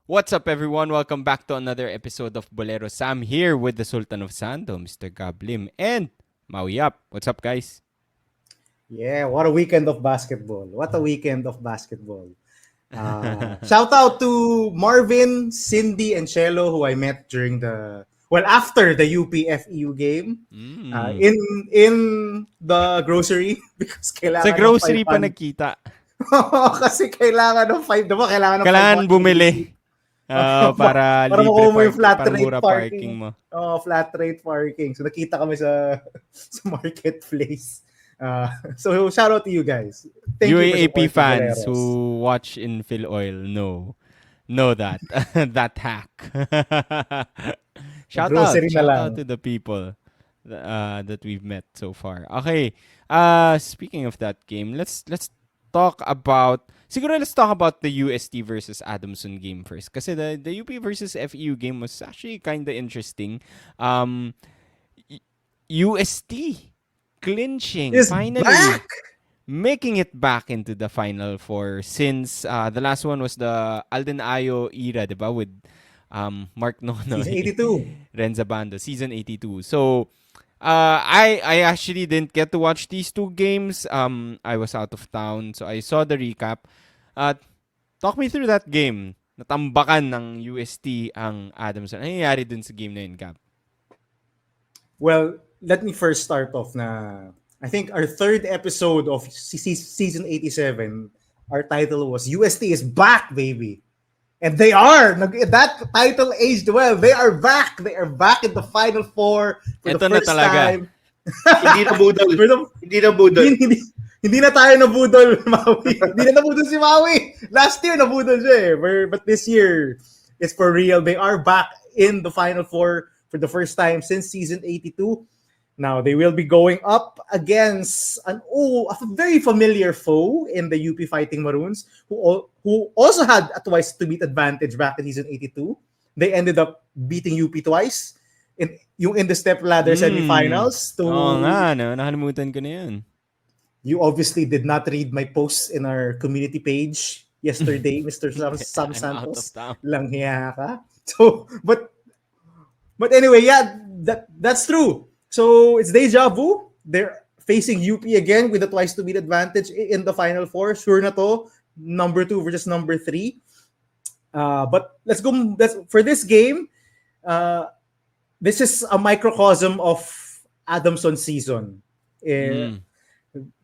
What's up, everyone? Welcome back to another episode of Bolero Sam here with the Sultan of Sando, Mr. Gablim, and Maui Up. What's up, guys? Yeah, what a weekend of basketball. What a weekend of basketball. Shout out to Marvin, Cindy, and Chelo who I met after the UPFEU game. Uh, Mm. in in the grocery because Sa kailangan ng grocery pa 500. nagkita. Kasi kailangan ng 5, diba? Kailangan ng Kailangan 500 bumili receipt. para Para libre makuha mo yung parking, flat para rate mura parking parking. mo. Flat rate parking. So nakita kami sa sa marketplace. So shout out to you guys. Thank you for UAAP supporting fans Boleros. who watch in Phil Oil know that that hack. shout out, Grocery na shout lang. out to the people that we've met so far. Okay. Speaking of that game, let's talk about let's talk about the UST versus Adamson game first. Kasi the UP versus FEU game was actually kind of interesting. UST clinching Is finally, back. making it back into the Final Four since the last one was the Alden Ayo era, diba? With Mark Season Nonoy, 82. Renza Bando, season 82. So, I actually didn't get to watch these two games. I was out of town, so I saw the recap. Talk me through that game. Natambakan ng UST ang Adamson. Ano nangyayari dun sa game na yun, Cap? Well, let me first start off na I think our third episode of season 87, our title was UST is back, baby. And they are. That title aged well. They are back. They are back in the Final Four for Ito the na first talaga. time. Hindi na budol. For the- Hindi na budol. hindi na tayo nabudol, Maui. Hindi na nabudol si Maui. Last year, nabudol siya eh. But this year, it's for real. They are back in the Final Four for the first time since season 82. Now, they will be going up against a very familiar foe in the UP Fighting Maroons, who also had a twice to beat advantage back in season 82. They ended up beating UP twice in the step ladder semifinals. Oo nga, no? Nakalimutan ko na yun. You obviously did not read my post in our community page yesterday, Mr. Sam I'm out of Santos. town. Langhiya ka. So, but anyway, yeah, that's true. So it's deja vu. They're facing UP again with a twice to beat advantage in the Final Four. Sure na to, number 2 versus number 3. But let's go. For this game. This is a microcosm of Adamson's season.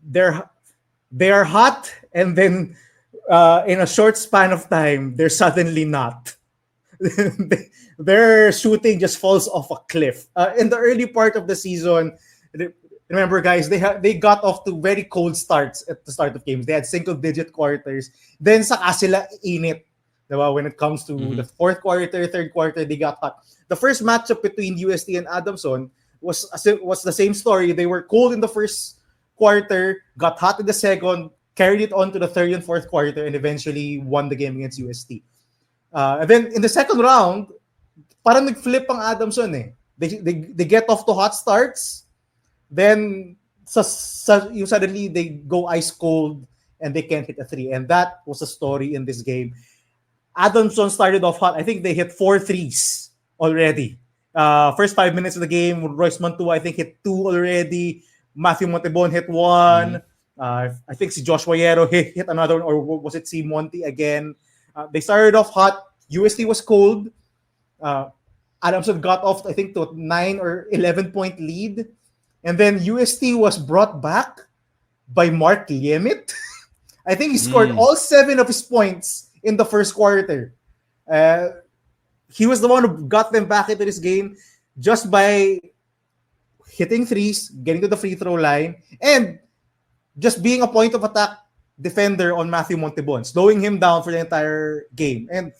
They're hot, and then in a short span of time, they're suddenly not. Their shooting just falls off a cliff. In the early part of the season, remember guys, they got off to very cold starts at the start of games. They had single-digit quarters. Then saka sila init. Diba? When it comes to the fourth quarter, third quarter, they got hot. The first matchup between UST and Adamson was the same story. They were cold in the first quarter, got hot in the second, carried it on to the third and fourth quarter, and eventually won the game against UST. And then in the second round, parang nag-flip ang Adamson eh. They get off to hot starts, then suddenly they go ice cold and they can't hit a three. And that was a story in this game. Adamson started off hot. I think they hit 4 threes already. First 5 minutes of the game, Royce Mantua, I think, hit 2 already. Matthew Montebon hit 1. I think si Joshua Yero hit another one, or was it si Monty again? They started off hot. UST was cold. Adamson got off, I think, to a 9 or 11-point lead. And then UST was brought back by Mark Liemit. I think he scored all 7 of his points in the first quarter. He was the one who got them back into this game just by hitting threes, getting to the free throw line, and just being a point of attack defender on Matthew Montebon, slowing him down for the entire game. And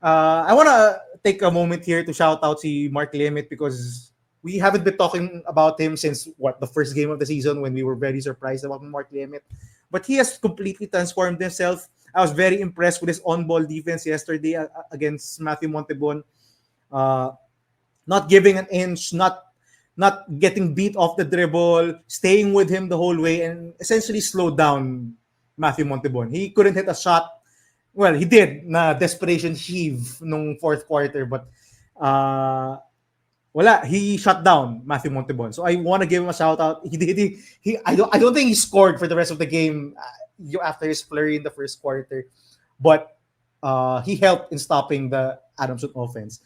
I want to take a moment here to shout out to Mark Liemit because we haven't been talking about him since the first game of the season when we were very surprised about Mark Liemit. But he has completely transformed himself. I was very impressed with his on-ball defense yesterday against Matthew Montebon. Not giving an inch, not getting beat off the dribble, staying with him the whole way, and essentially slowed down Matthew Montebon. He couldn't hit a shot well, he did na desperation heave nung fourth quarter, but wala, he shut down Matthew Montebon. So I want to give him a shout out. He did. I don't think he scored for the rest of the game after his flurry in the first quarter, but he helped in stopping the Adamson offense.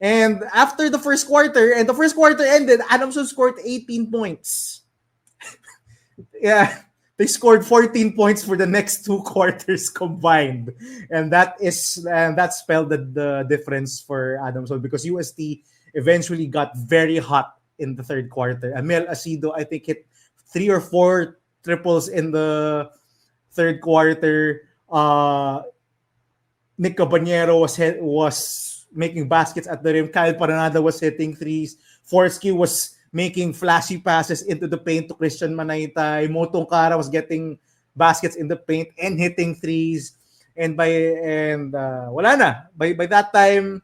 And after the first quarter, and the first quarter ended, Adamson scored 18 points. Yeah, they scored 14 points for the next two quarters combined, and that spelled the difference for Adamson because UST eventually got very hot in the third quarter. Amel Asido, I think, hit 3 or 4 triples in the third quarter. Nick Cabanero was making baskets at the rim. Kyle Paranada was hitting threes. Forsky was making flashy passes into the paint to Christian Manaytay. Motong Kara was getting baskets in the paint and hitting threes. And wala na. By that time,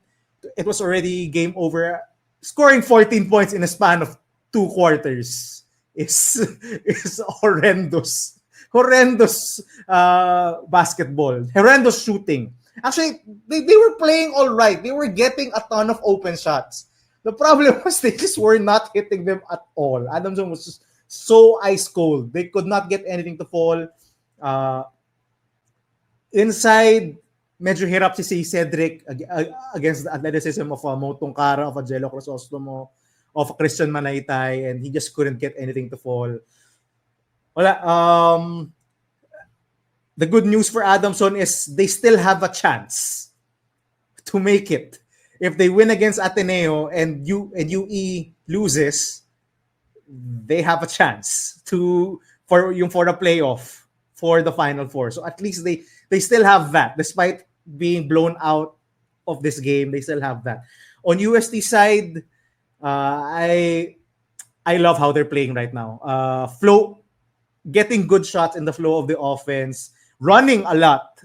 it was already game over. Scoring 14 points in a span of 2 quarters is horrendous. Horrendous basketball. Horrendous shooting. Actually, they were playing all right. They were getting a ton of open shots. The problem was they just were not hitting them at all. Adamson was just so ice cold. They could not get anything to fall. Inside, medyo hirap si Cedric against the athleticism of Motong Kara, of Jello Crisostomo, of Christian Manaytay, and he just couldn't get anything to fall. Wala. The good news for Adamson is they still have a chance to make it. If they win against Ateneo and UE loses, they have a chance for the playoff for the Final Four. So at least they still have that, despite being blown out of this game. They still have that. On UST side, I love how they're playing right now. Getting good shots in the flow of the offense, running a lot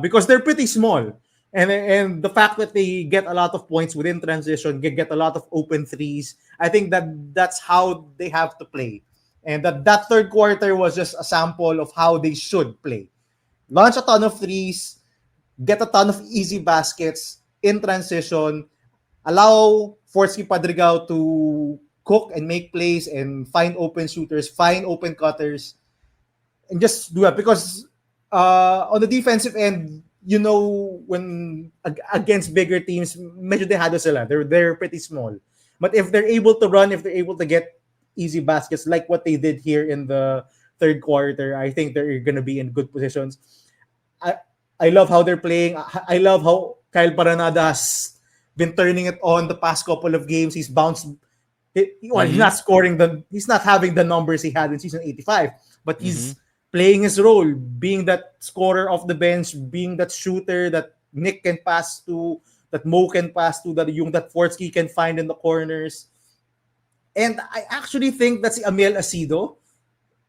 because they're pretty small. And the fact that they get a lot of points within transition, get a lot of open threes, I think that's how they have to play. And that third quarter was just a sample of how they should play. Launch a ton of threes, get a ton of easy baskets in transition, allow Forsky Padrigao to cook and make plays and find open shooters, find open cutters, and just do that. Because on the defensive end, when against bigger teams, medyo dehado sila. They're pretty small. But if they're able to run, if they're able to get easy baskets like what they did here in the third quarter, I think they're going to be in good positions. I love how they're playing. I love how Kyle Paranada has been turning it on the past couple of games. He's bounced. He's not scoring he's not having the numbers he had in season 85, but he's playing his role, being that scorer off the bench, being that shooter that Nick can pass to, that Mo can pass to, that Forsky can find in the corners. And I actually think that si Amiel Asido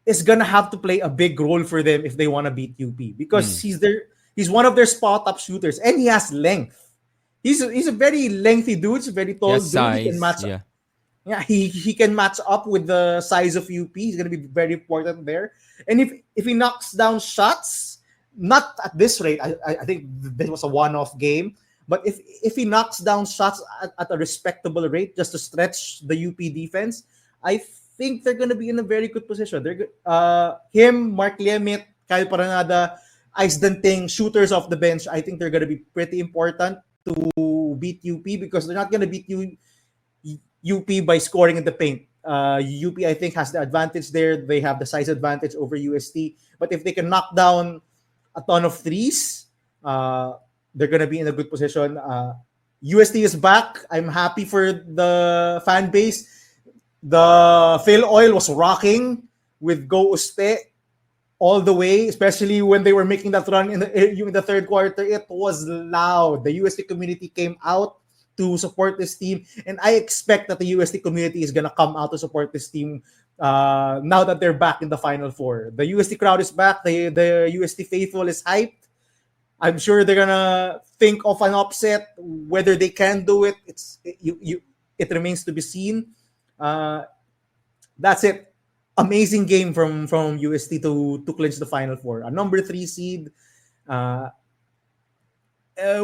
is gonna have to play a big role for them if they want to beat UP, because he's one of their spot up shooters, and he has length. He's a very lengthy dude, he's a very tall dude. Size, he can match up. Yeah, he can match up with the size of UP. He's gonna be very important there. And if he knocks down shots, not at this rate, I think this was a one-off game. But if he knocks down shots at a respectable rate, just to stretch the UP defense, I think they're gonna be in a very good position. Him, Mark Liemit, Kyle Paranada, Ice Danting, shooters off the bench, I think they're gonna be pretty important to beat UP, because they're not gonna beat UP by scoring in the paint. UP, I think, has the advantage there. They have the size advantage over UST. But if they can knock down a ton of threes, they're going to be in a good position. UST is back. I'm happy for the fan base. The Phil Oil was rocking with Go Uspe all the way, especially when they were making that run in the third quarter. It was loud. The UST community came out to support this team, and I expect that the UST community is gonna come out to support this team now that they're back in the Final Four. The UST crowd is back. The UST faithful is hyped. I'm sure they're gonna think of an upset. Whether they can do it, it remains to be seen. That's it. Amazing game from UST to clinch the Final Four. A number 3 seed.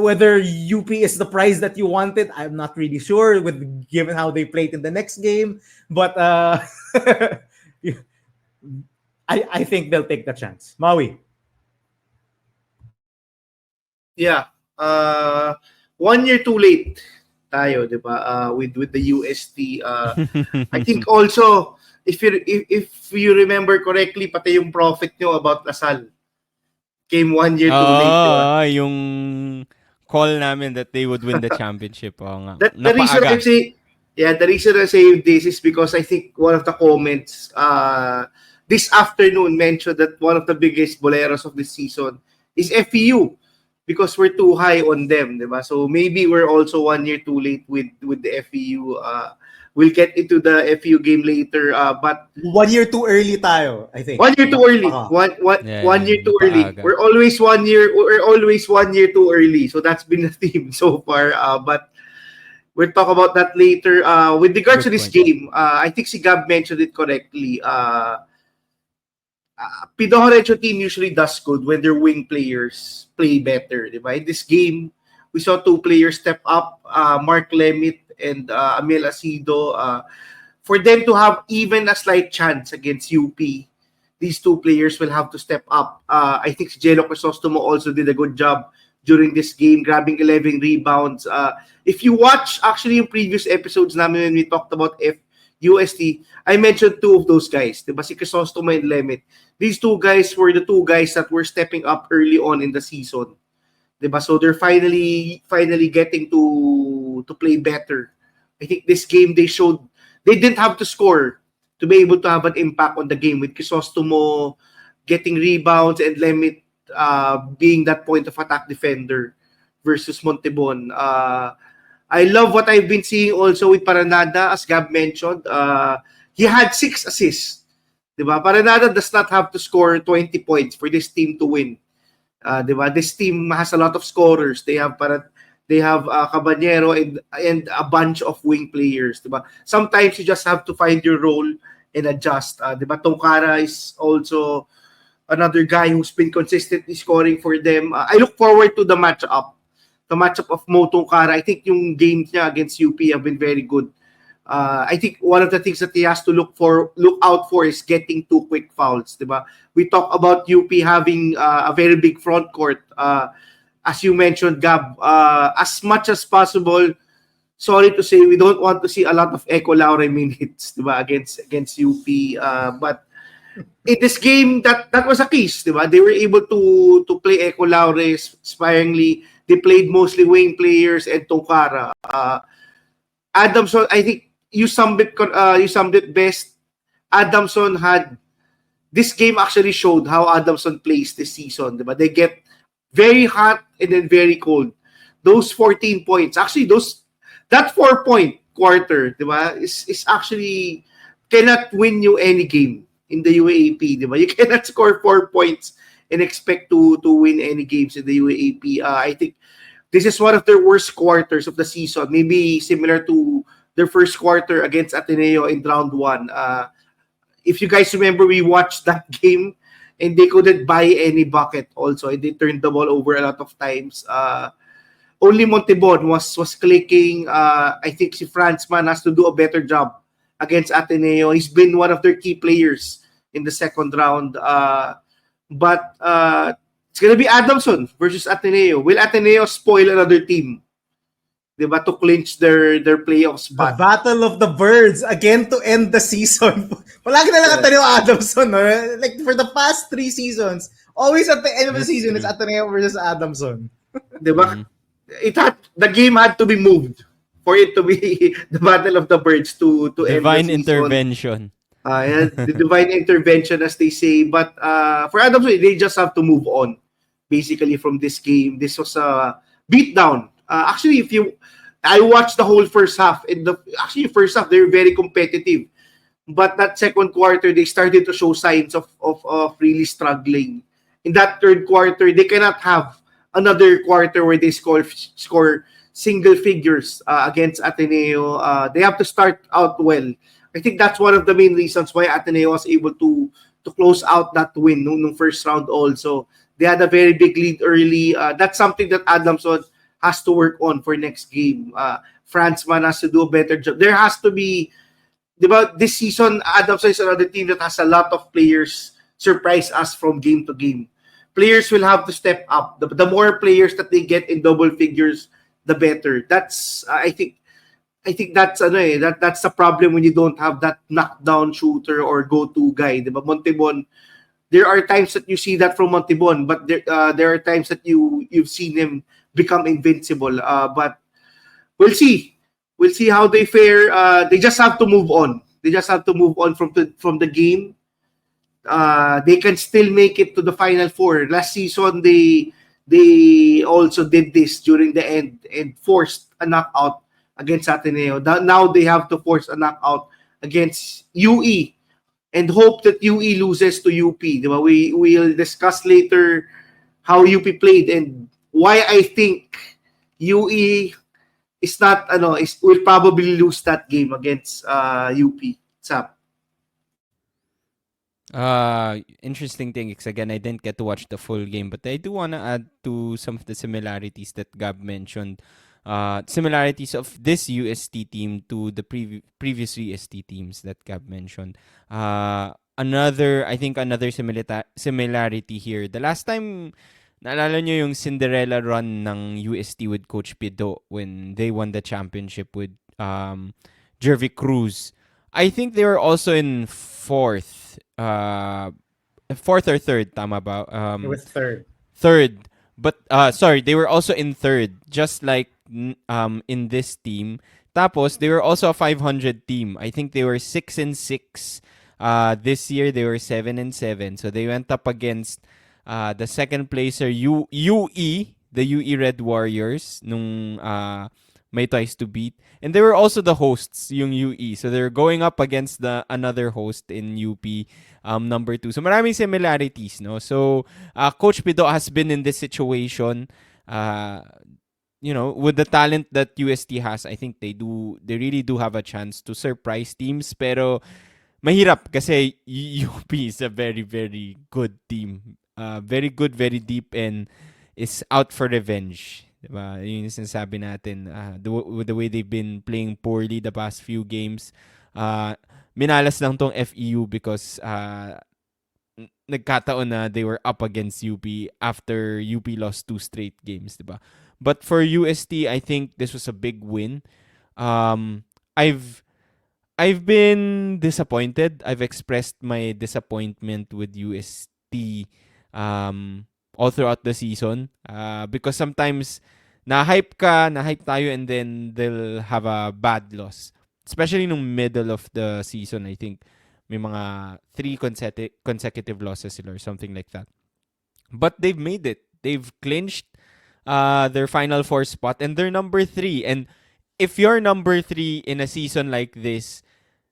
Whether UP is the prize that you wanted, I'm not really sure with given how they played in the next game. But I think they'll take the chance. Maui. Yeah. 1 year too late tayo, 'di ba? With the UST. I think also if you remember correctly, pati yung prophet nyo about Lasal came 1 year too late, 'di ba? Yung call namin that they would win the championship. Oo nga. The reason I say the reason I say this is because I think one of the comments this afternoon mentioned that one of the biggest boleros of this season is FEU because we're too high on them, diba? So maybe we're also 1 year too late with the FEU. We'll get into the FEU game later, but 1 year too early tayo, I think. 1 year too early. One year too early. We're always 1 year. We're always 1 year too early. So that's been the theme so far. But we'll talk about that later. With regards to this game, I think si Gab mentioned it correctly. Pidohorecho team usually does good when their wing players play better. Diba? In this game, we saw two players step up, Mark Lemit and Amel Asido. For them to have even a slight chance against UP, these two players will have to step up. I think Jello Crisostomo also did a good job during this game, grabbing 11 rebounds. If you watch actually yung previous episodes namin when we talked about UST, I mentioned two of those guys, diba? Si Crisostomo and Lemit. These two guys were the two guys that were stepping up early on in the season. Diba? So they're finally getting to play better. I think this game they showed they didn't have to score to be able to have an impact on the game with Crisostomo getting rebounds and Lemit being that point of attack defender versus Montebon. I love what I've been seeing also with Paranada, as Gab mentioned. He had 6 assists. Diba? Paranada does not have to score 20 points for this team to win. Diba? This team has a lot of scorers. They have Caballero and a bunch of wing players. Diba? Sometimes you just have to find your role and adjust. Diba? Tongkara is also another guy who's been consistently scoring for them. I look forward to the matchup. The matchup of Mo Tongkara. I think yung games niya against UP have been very good. I think one of the things that he has to look out for is getting 2 quick fouls, diba? We talk about UP having a very big front court. As you mentioned, Gab, as much as possible, sorry to say, we don't want to see a lot of Eco Laure minutes, diba, against UP. But in this game, that was a case, diba? They were able to play Eco Laure sparingly. They played mostly wing players and Tongkara. Adamson, I think you summed it best. Adamson had this game actually showed how Adamson plays this season, diba? They get very hot and then very cold. Those 14 points, actually that 4-point quarter, diba, is actually cannot win you any game in the UAAP, diba? You cannot score 4 points and expect to win any games in the UAAP. I think this is one of their worst quarters of the season, maybe similar to their first quarter against Ateneo in round 1. If you guys remember, we watched that game and they couldn't buy any bucket also. And they turned the ball over a lot of times. Only Montebon was clicking. I think si Franzman has to do a better job against Ateneo. He's been one of their key players in the second round. But it's going to be Adamson versus Ateneo. Will Ateneo spoil another team? Diba, to clinch their playoff spot? The Battle of the Birds again to end the season. Palagi na lang Ateneo Adamson. No? Like for the past 3 seasons, always at the end of the season, it's Ateneo versus Adamson. Diba? The game had to be moved for it to be the Battle of the Birds to end the season. Divine intervention. The divine intervention, as they say. But for Adamson, they just have to move on, basically, from this game. This was a beatdown. Actually, I watched the whole first half. In the first half, they were very competitive. But that second quarter, they started to show signs of really struggling. In that third quarter, they cannot have another quarter where they score single figures against Ateneo. They have to start out well. I think that's one of the main reasons why Ateneo was able to close out that win nung first round also. They had a very big lead early. That's something that Adamson has to work on for next game. Franzman has to do a better job. There has to be, diba, this season, Adamson is another team that has a lot of players surprise us from game to game. Players will have to step up. The more players that they get in double figures, the better. That's I think that's that's the problem when you don't have that knockdown shooter or go-to guy. Diba? Montebon, there are times that you see that from Montebon, but there are times that you've seen him become invincible. But we'll see. We'll see how they fare. They just have to move on. They just have to move on from the game. They can still make it to the Final Four. Last season, they also did this during the end and forced a knockout against Ateneo. Now they have to force a knockout against UE and hope that UE loses to UP. Diba? We'll discuss later how UP played and why I think UE is not will probably lose that game against UP. Sap. Interesting thing because again I didn't get to watch the full game, but I do want to add to some of the similarities that Gab mentioned. Similarities of this UST team to the previous UST teams that Gab mentioned. Another similarity here. The last time, naalala nyo yung Cinderella run ng UST with Coach Pido when they won the championship with Jervy Cruz. I think they were also in fourth or third, tama ba? It was third. Third. But sorry, they were also in third, just like in this team. Tapos they were also a 500 team. I think they were 6-6. This year they were 7-7. So they went up against the second placer UE, the UE Red Warriors nung may twice to beat. And they were also the hosts, yung UE. So they're going up against the another host in UP, number 2. So maraming similarities, no? So Coach Pido has been in this situation. With the talent that UST has, I think they really do have a chance to surprise teams. Pero mahirap kasi UP is a very, very good team. Very good, very deep, and is out for revenge. Diba? Yun yung sinasabi natin. The way they've been playing poorly the past few games. Minalas lang tong FEU because nagkataon na they were up against UP after UP lost 2 straight games. Diba? But for UST, I think this was a big win. I've been disappointed. I've expressed my disappointment with UST all throughout the season because sometimes na-hype tayo and then they'll have a bad loss. Especially nung middle of the season, I think may mga 3 consecutive losses sila or something like that. But they've made it. They've clinched their Final Four spot and they're number 3. And if you're number 3 in a season like this,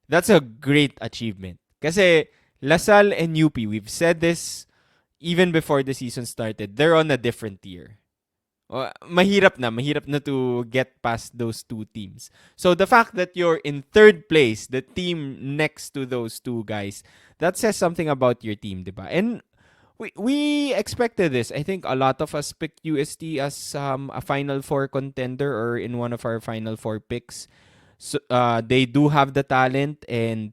that's a great achievement. Kasi LaSalle and UP, we've said this even before the season started, they're on a different tier. Mahirap na to get past those 2 teams. So the fact that you're in third place, the team next to those 2 guys, that says something about your team, diba? And we expected this. I think a lot of us picked UST as a Final Four contender or in one of our Final Four picks. So they do have the talent, and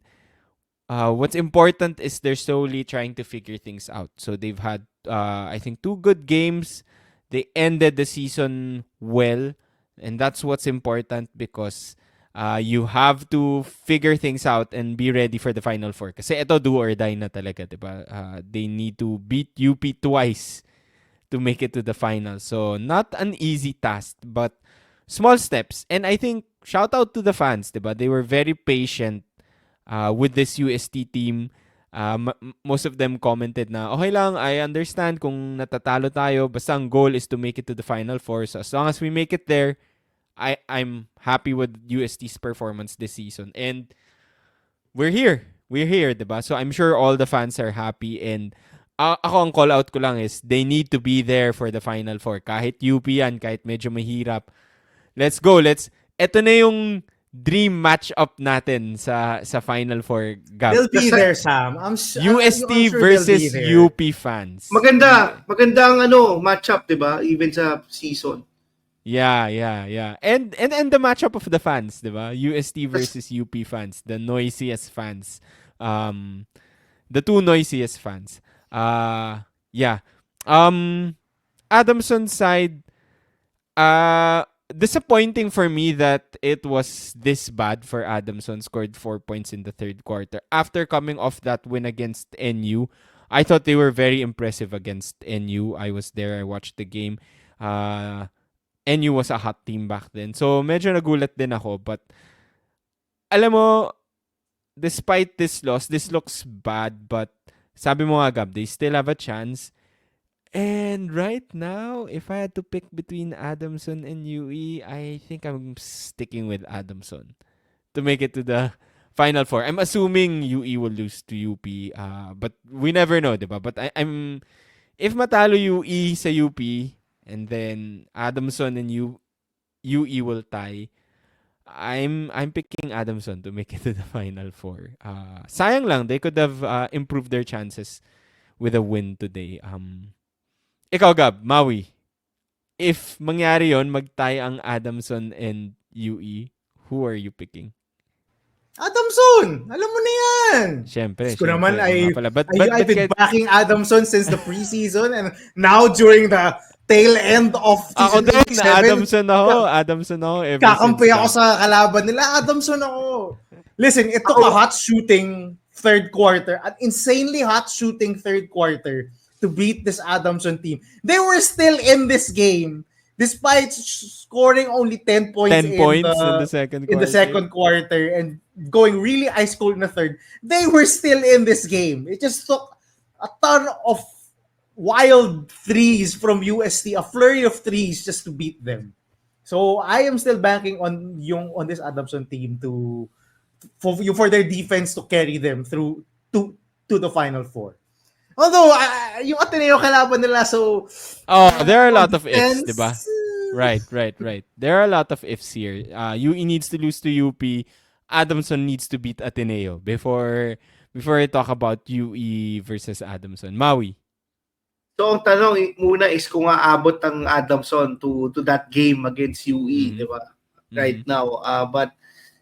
what's important is they're slowly trying to figure things out. So they've had, I think, 2 good games. They ended the season well, and that's what's important because you have to figure things out and be ready for the Final Four. Kasi ito do or die na talaga, diba? They need to beat UP twice to make it to the final. So not an easy task, but small steps. And I think shout out to the fans, diba? They were very patient with this UST team. Most of them commented na okay lang, I understand kung natatalo tayo, basta ang goal is to make it to the Final Four. So as long as we make it there, I'm happy with UST's performance this season. And we're here, diba? So I'm sure all the fans are happy, and ako ang call out ko lang is they need to be there for the Final Four. Kahit UP yan, kahit medyo mahirap. Let's go. Eto na yung dream matchup natin sa Final Four, Gab? They'll be Kasi- there, Sam. I'm UST I'm sure they'll be versus there. UP fans. Maganda ang matchup, 'di ba? Even sa season. Yeah. And the matchup of the fans, 'di ba? UST versus UP fans, the noisiest fans. The two noisiest fans. Yeah. Adamson's side, disappointing for me that it was this bad for Adamson. Scored 4 points in the third quarter after coming off that win against NU. I thought they were very impressive against NU. I was there. I watched the game. NU was a hot team back then. So medyo nagulat din ako. But alam mo, despite this loss, this looks bad. But sabi mo nga, Gab, they still have a chance. And right now, if I had to pick between Adamson and UE, I think I'm sticking with Adamson to make it to the Final Four. I'm assuming UE will lose to UP, but we never know, diba? But I'm if matalo UE sa UP and then Adamson and UE will tie, I'm picking Adamson to make it to the Final Four. Sayang lang, they could have improved their chances with a win today. Ikaw, Gab, Maui, if mangyari yon, mag-tie ang Adamson and UE, who are you picking? Adamson! Alam mo na yan! Siyempre. Ko naman nga pala. But I've been backing Adamson since the preseason and now during the tail end of ako season din, 7, Adamson ako. Ever kakampi since ako that. sa kalaban nila. Adamson ako. Listen, it took a hot shooting third quarter, an insanely hot shooting third quarter to beat this Adamson team. They were still in this game despite scoring only 10 points, 10 points in the second quarter. in the second quarter and going really ice cold in the third. They were still in this game. It just took a ton of wild threes from UST, a flurry of threes just to beat them. So I am still banking on this Adamson team for their defense to carry them through to the Final Four. Although yung Ateneo kalaban nila, so there are a lot of ifs, defense, diba? Right. There are a lot of ifs here. UE needs to lose to UP. Adamson needs to beat Ateneo before I talk about UE versus Adamson. Maui. So ang tanong muna is kung aabot ang Adamson to that game against UE, di ba? Right now. But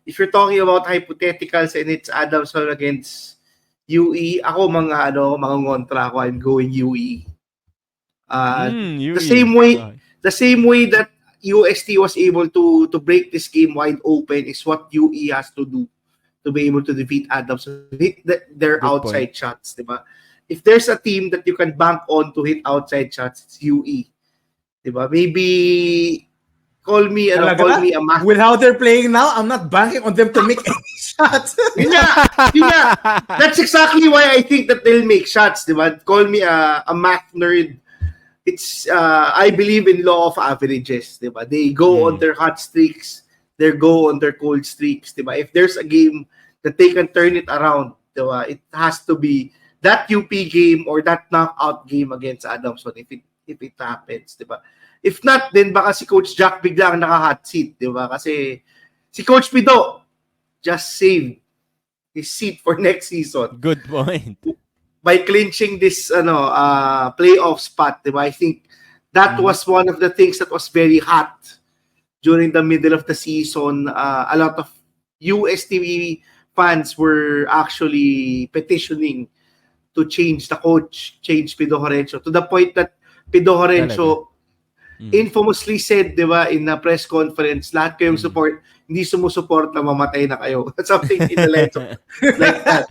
if you're talking about hypotheticals and it's Adamson against UE, ako mga ngontra ako, I'm going UE. UE. The same way that UST was able to break this game wide open is what UE has to do to be able to defeat Adamson, hit their Good outside shots, diba? If there's a team that you can bank on to hit outside shots, it's UE. Diba? Maybe call me a math. With how they're playing now, I'm not banking on them to make any shots. Yun nga. That's exactly why I think that they'll make shots, diba? Call me a math nerd. It's I believe in law of averages, diba? They go on their hot streaks, they go on their cold streaks, diba? If there's a game that they can turn it around, diba? It has to be that UP game or that knockout game against Adamson if it happens, diba? If not, then baka si Coach Jack bigla ang naka-hot seat, diba? Kasi si Coach Pido just saved his seat for next season. Good point. By clinching this playoff spot, diba? I think that was one of the things that was very hot during the middle of the season. A lot of UST fans were actually petitioning to change the coach, change Pido Horencio, to the point that Pido Horencio infamously said, diba, in a press conference, lahat kayong support, hindi sumusuport na mamatay na kayo. Something in the lines of like that.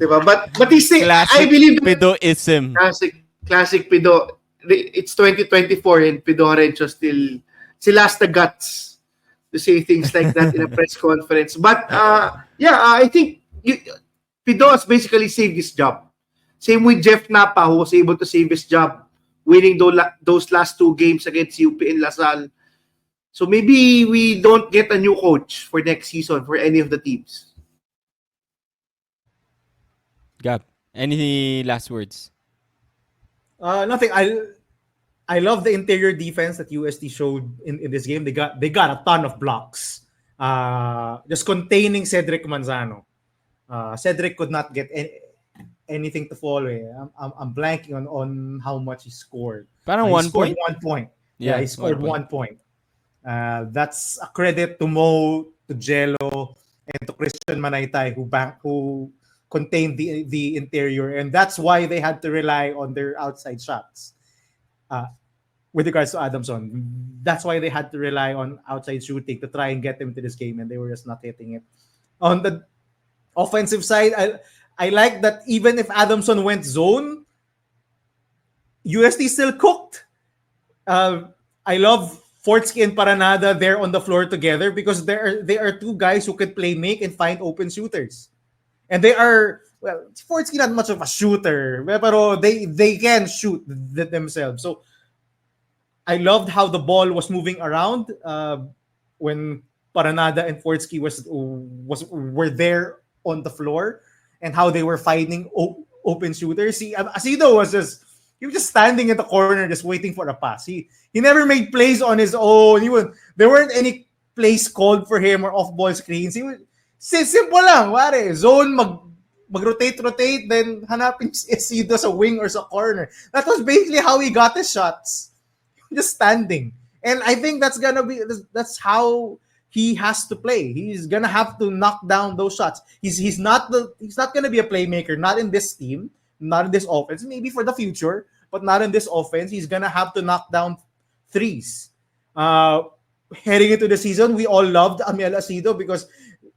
Diba? But he said, I believe Pidoism. Classic Pido. It's 2024 and Pido Horencio still has the guts to say things like that in a press conference. But I think Pido has basically saved his job. Same with Jeff Napa, who was able to save his job winning those last two games against UP and LaSalle. So maybe we don't get a new coach for next season for any of the teams. Gab, any last words? Nothing. I love the interior defense that UST showed in this game. They got a ton of blocks. just containing Cedric Manzano. Cedric could not get anything to follow. I'm blanking on how much he scored. Parang He 1 scored point? 1 point. Yeah, he scored 1 point. 1 point. That's a credit to Mo, to Jello, and to Christian Manaytay who contained the interior, and that's why they had to rely on their outside shots. With regards to Adamson, that's why they had to rely on outside shooting to try and get them to this game, and they were just not hitting it. On the offensive side, I like that even if Adamson went zone, UST still cooked. I love Fortsky and Paranada there on the floor together because they are two guys who can play make and find open shooters. And they are, well, Fortsky not much of a shooter, pero they can shoot themselves. So I loved how the ball was moving around when Paranada and Fortsky were there on the floor, and how they were finding open shooters. See, Asido was just standing in the corner just waiting for a pass. He never made plays on his own. There weren't any plays called for him or off-ball screens. He was simple lang, ware. Zone, mag-rotate, then hanapin si Asido sa wing or sa corner. That was basically how he got his shots. Just standing. And I think that's how he has to play. He's gonna have to knock down those shots. He's not gonna be a playmaker, not in this team, not in this offense. Maybe for the future, but not in this offense. He's gonna have to knock down threes. Heading into the season, we all loved Amiel Asido because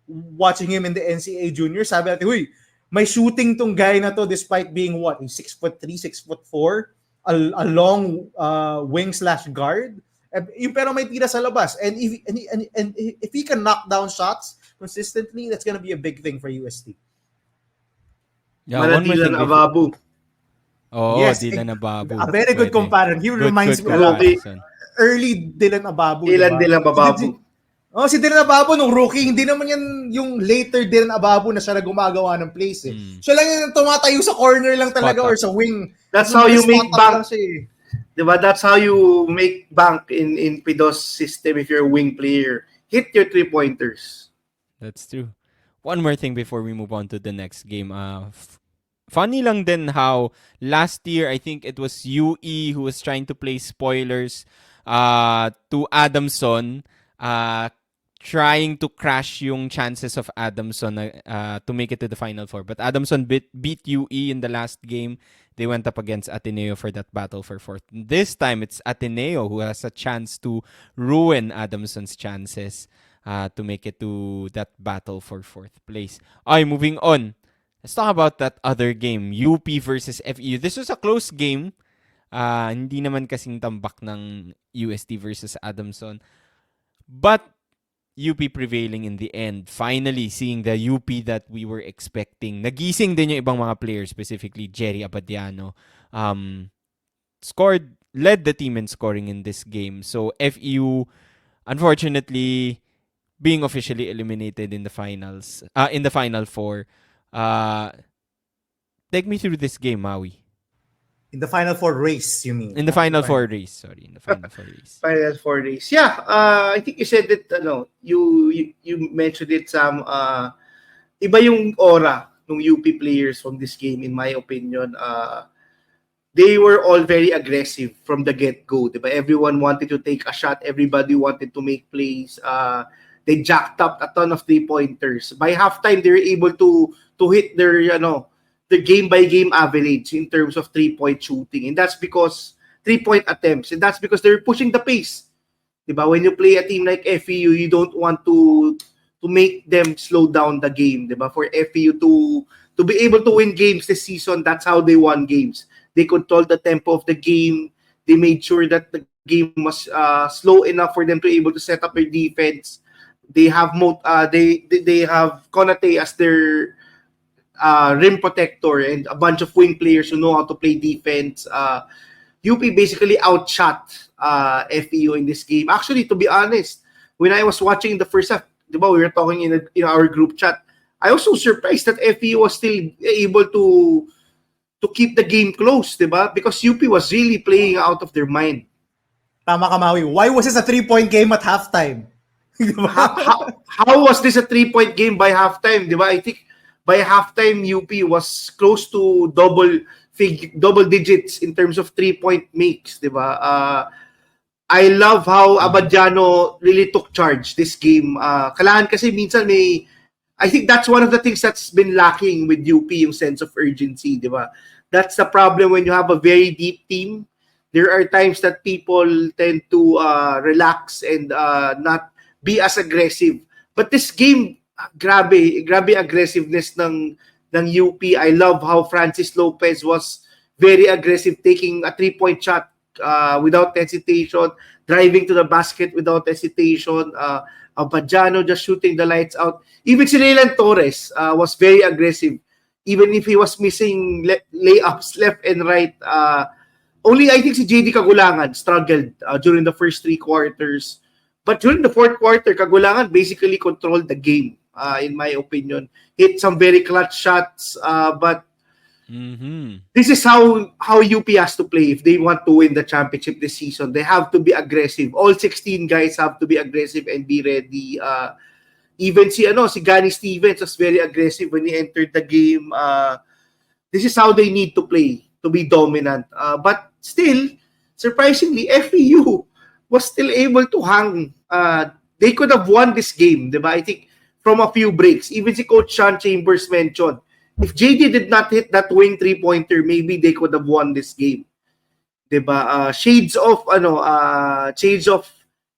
watching him in the NCAA Junior, sabi natin, huy, may shooting tong guy na to despite being what? He's 6'3", 6'4", a long wing/guard. Pero may tira sa labas. And if he can knock down shots consistently, that's gonna be a big thing for UST. Yeah, one more thing. Ababu. Oh, Yes, Dylan Ababu. A very good comparison. He reminds me a lot. comparison. Early Dylan Ababu. Dylan Ababu. Si Dylan Ababu nung rookie, hindi naman yan yung later Dylan Ababu na siya na gumagawa ng plays eh. Siya lang yung tumatayo sa corner lang talaga or sa wing. That's how you make bank. Eh. Diba? That's how you make bank in Pido's system if you're a wing player. Hit your 3-pointers. That's true. One more thing before we move on to the next game. Funny lang din how last year, I think it was UE who was trying to play spoilers to Adamson, trying to crash yung chances of Adamson to make it to the Final Four. But Adamson beat UE in the last game. They went up against Ateneo for that battle for fourth. This time, it's Ateneo who has a chance to ruin Adamson's chances to make it to that battle for fourth place. Moving on. Let's talk about that other game, UP versus FEU. This was a close game. Hindi naman kasing tambak ng UST versus Adamson. But UP prevailing in the end. Finally, seeing the UP that we were expecting. Nagising din yung ibang mga players, specifically Jerry Abadiano. Led the team in scoring in this game. So FEU, unfortunately, being officially eliminated in the finals, in the Final Four. Take me through this game, Maui. In the Final Four race, you mean? In the Final Four race, sorry. In the Final Four race. Final Four race. Yeah, I think you said it, you mentioned it, Sam. Iba yung aura ng UP players from this game, in my opinion. They were all very aggressive from the get-go. Diba? Everyone wanted to take a shot. Everybody wanted to make plays. They jacked up a ton of three-pointers. By halftime, they were able to hit their game-by-game average in terms of three-point shooting. And that's because three-point attempts. And that's because they're pushing the pace. Diba? When you play a team like FEU, you don't want to make them slow down the game. Diba? For FEU to be able to win games this season, that's how they won games. They controlled the tempo of the game. They made sure that the game was slow enough for them to be able to set up their defense. They have they have Konate as their rim protector and a bunch of wing players who know how to play defense. UP basically outshot FEU in this game. Actually, to be honest, when I was watching the first half, diba, we were talking in our group chat, I was so surprised that FEU was still able to keep the game close, diba? Because UP was really playing out of their mind. Tama ka, Maui. Why was this a 3-point game at halftime? How was this a 3-point game by halftime, di ba? I think by halftime, UP was close to double digits in terms of 3-point makes, di ba? I love how Abadiano really took charge this game. Kailangan kasi minsan I think that's one of the things that's been lacking with UP, yung sense of urgency, di ba? That's the problem when you have a very deep team. There are times that people tend to relax and not be as aggressive. But this game, grabe aggressiveness ng UP. I love how Francis Lopez was very aggressive, taking a 3-point shot without hesitation, driving to the basket without hesitation. Abadiano just shooting the lights out. Even si Leyland Torres was very aggressive. Even if he was missing layups left and right. Only I think si JD Kagulangan struggled during the first 3 quarters. But during the 4th quarter, Kagulangan basically controlled the game, in my opinion. Hit some very clutch shots, but this is how UP has to play if they want to win the championship this season. They have to be aggressive. All 16 guys have to be aggressive and be ready. Even si Gani Stevens was very aggressive when he entered the game. This is how they need to play to be dominant. But still, surprisingly, FEU was still able to hang. They could have won this game, diba? I think from a few breaks. Even si Coach Sean Chambers mentioned, if JD did not hit that wing 3-pointer, maybe they could have won this game. Diba? Shades of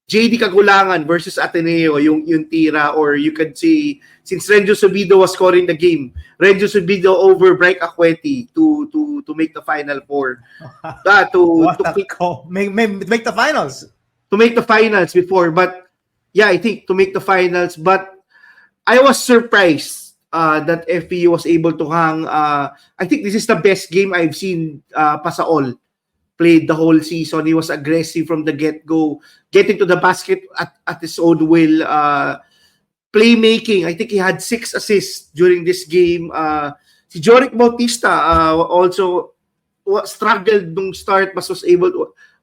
JD Kagulangan versus Ateneo, yung tira, or you could say, since Renzo Subido was scoring the game, Renzo Subido over Bright Akweti to make the Final Four. Make the finals. To make the finals before, but yeah, I think to make the finals, but I was surprised that FPU was able to hang. I think this is the best game I've seen Pasaol played the whole season. He was aggressive from the get-go, getting to the basket at his own will. Playmaking, I think he had 6 assists during this game. Si Joric Bautista also struggled nung start, but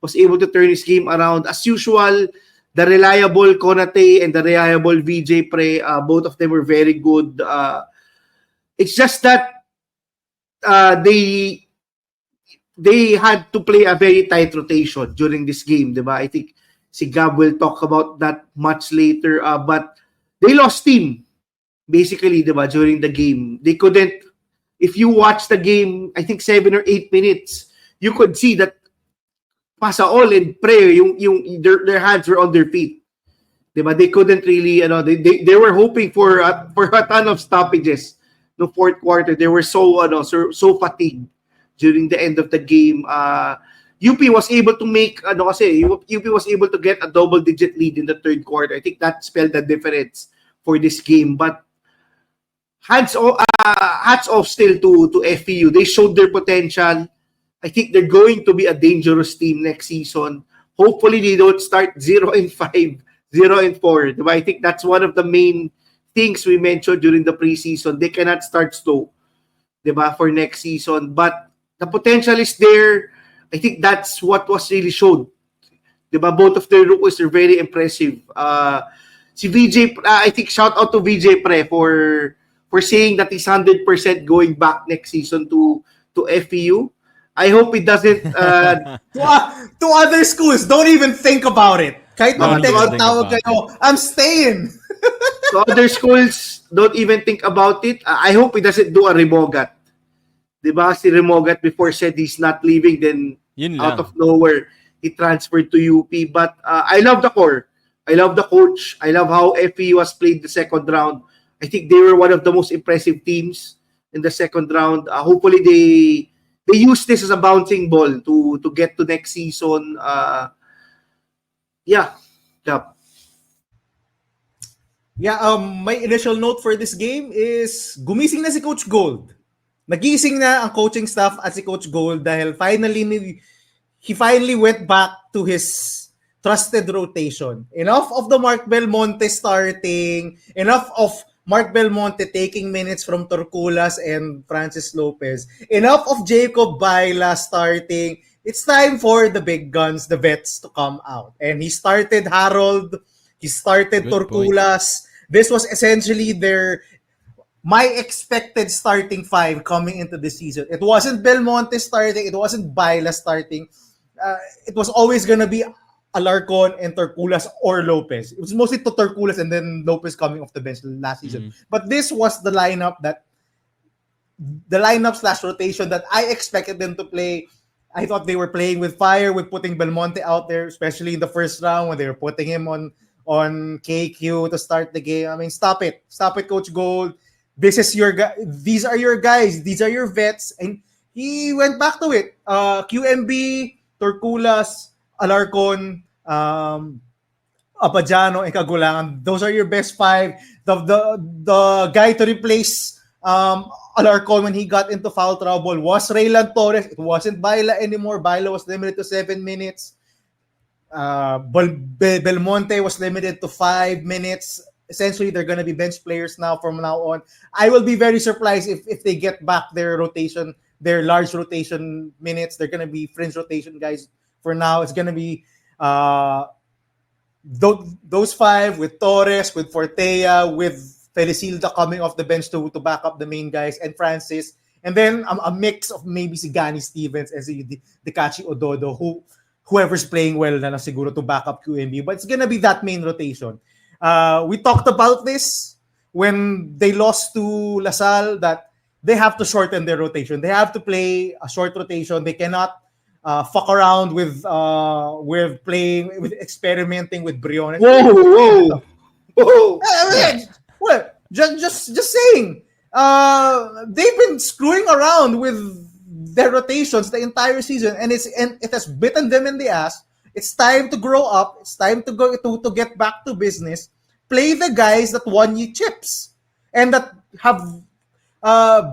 was able to turn his game around. As usual, the reliable Konate and the reliable VJ Pre, both of them were very good. It's just that they had to play a very tight rotation during this game, diba? I think si Gab will talk about that much later. But they lost steam, basically, diba, during the game. They couldn't, if you watch the game, I think 7 or 8 minutes, you could see that Pasaol and Pre, their hands were on their feet. Diba? They couldn't really, they were hoping for a ton of stoppages no 4th quarter. They were so fatigued during the end of the game. UP was able to make, UP was able to get a double-digit lead in the 3rd quarter. I think that spelled the difference for this game. But hats off still to FEU. They showed their potential. I think they're going to be a dangerous team next season. Hopefully, they don't start 0-5, 0-4. I think that's one of the main things we mentioned during the preseason. They cannot start slow, for next season. But the potential is there. I think that's what was really showed. Both of their rookies are very impressive. Si VJ, I think shout out to VJ Pre for saying that he's 100% going back next season to FEU. I hope it doesn't to other schools, don't even think about it. Kahit mag-tawag kayo, I'm staying. To other schools, don't even think about it. I hope he doesn't do a Remogat. Diba? Si Remogat before said he's not leaving, then out of nowhere, he transferred to UP. But I love the core. I love the coach. I love how FEU was played the 2nd round. I think they were one of the most impressive teams in the 2nd round. Hopefully, they use this as a bouncing ball to get to next season. Yeah. My initial note for this game is gumising na si Coach Gold. Nagising na ang coaching staff at si Coach Gold dahil he finally went back to his trusted rotation. Enough of the Mark Belmonte starting, enough of Mark Belmonte taking minutes from Torculas and Francis Lopez, enough of Jacob Baila starting. It's time for the big guns, the vets, to come out. And he started Harold He started Good point. Torculas. This was essentially my expected starting five coming into the season. It wasn't Belmonte starting. It wasn't Baila starting. It was always gonna be Alarcon and Torculas or Lopez. It was mostly to Torculas and then Lopez coming off the bench last season. But this was the lineup slash rotation that I expected them to play. I thought they were playing with fire with putting Belmonte out there, especially in the first round when they were putting him on KQ to start the game. I mean, stop it, Coach Gold. This is your guy. These are your guys. These are your vets, and he went back to it. QMB, Torculas, Alarcon, Apajano, and Kagulangan. Those are your best five. The guy to replace Alarcon when he got into foul trouble was Raylan Torres. It wasn't Baila anymore. Baila was limited to 7 minutes. Belmonte was limited to 5 minutes. Essentially, they're going to be bench players now from now on. I will be very surprised if they get back their rotation, their large rotation minutes. They're going to be fringe rotation guys for now. It's going to be those five with Torres, with Fortea, with Felicilda coming off the bench to back up the main guys, and Francis. And then a mix of maybe si Gani Stevens and si Dikachi Ododo, whoever's playing well na siguro to back up QMB. But it's gonna be that main rotation. We talked about this when they lost to LaSalle that they have to shorten their rotation. They have to play a short rotation. They cannot fuck around with experimenting with Briones. Whoa! Well, just saying. They've been screwing around with their rotations the entire season, and it has bitten them in the ass. It's time to grow up. It's time to go to get back to business. Play the guys that won you chips and that have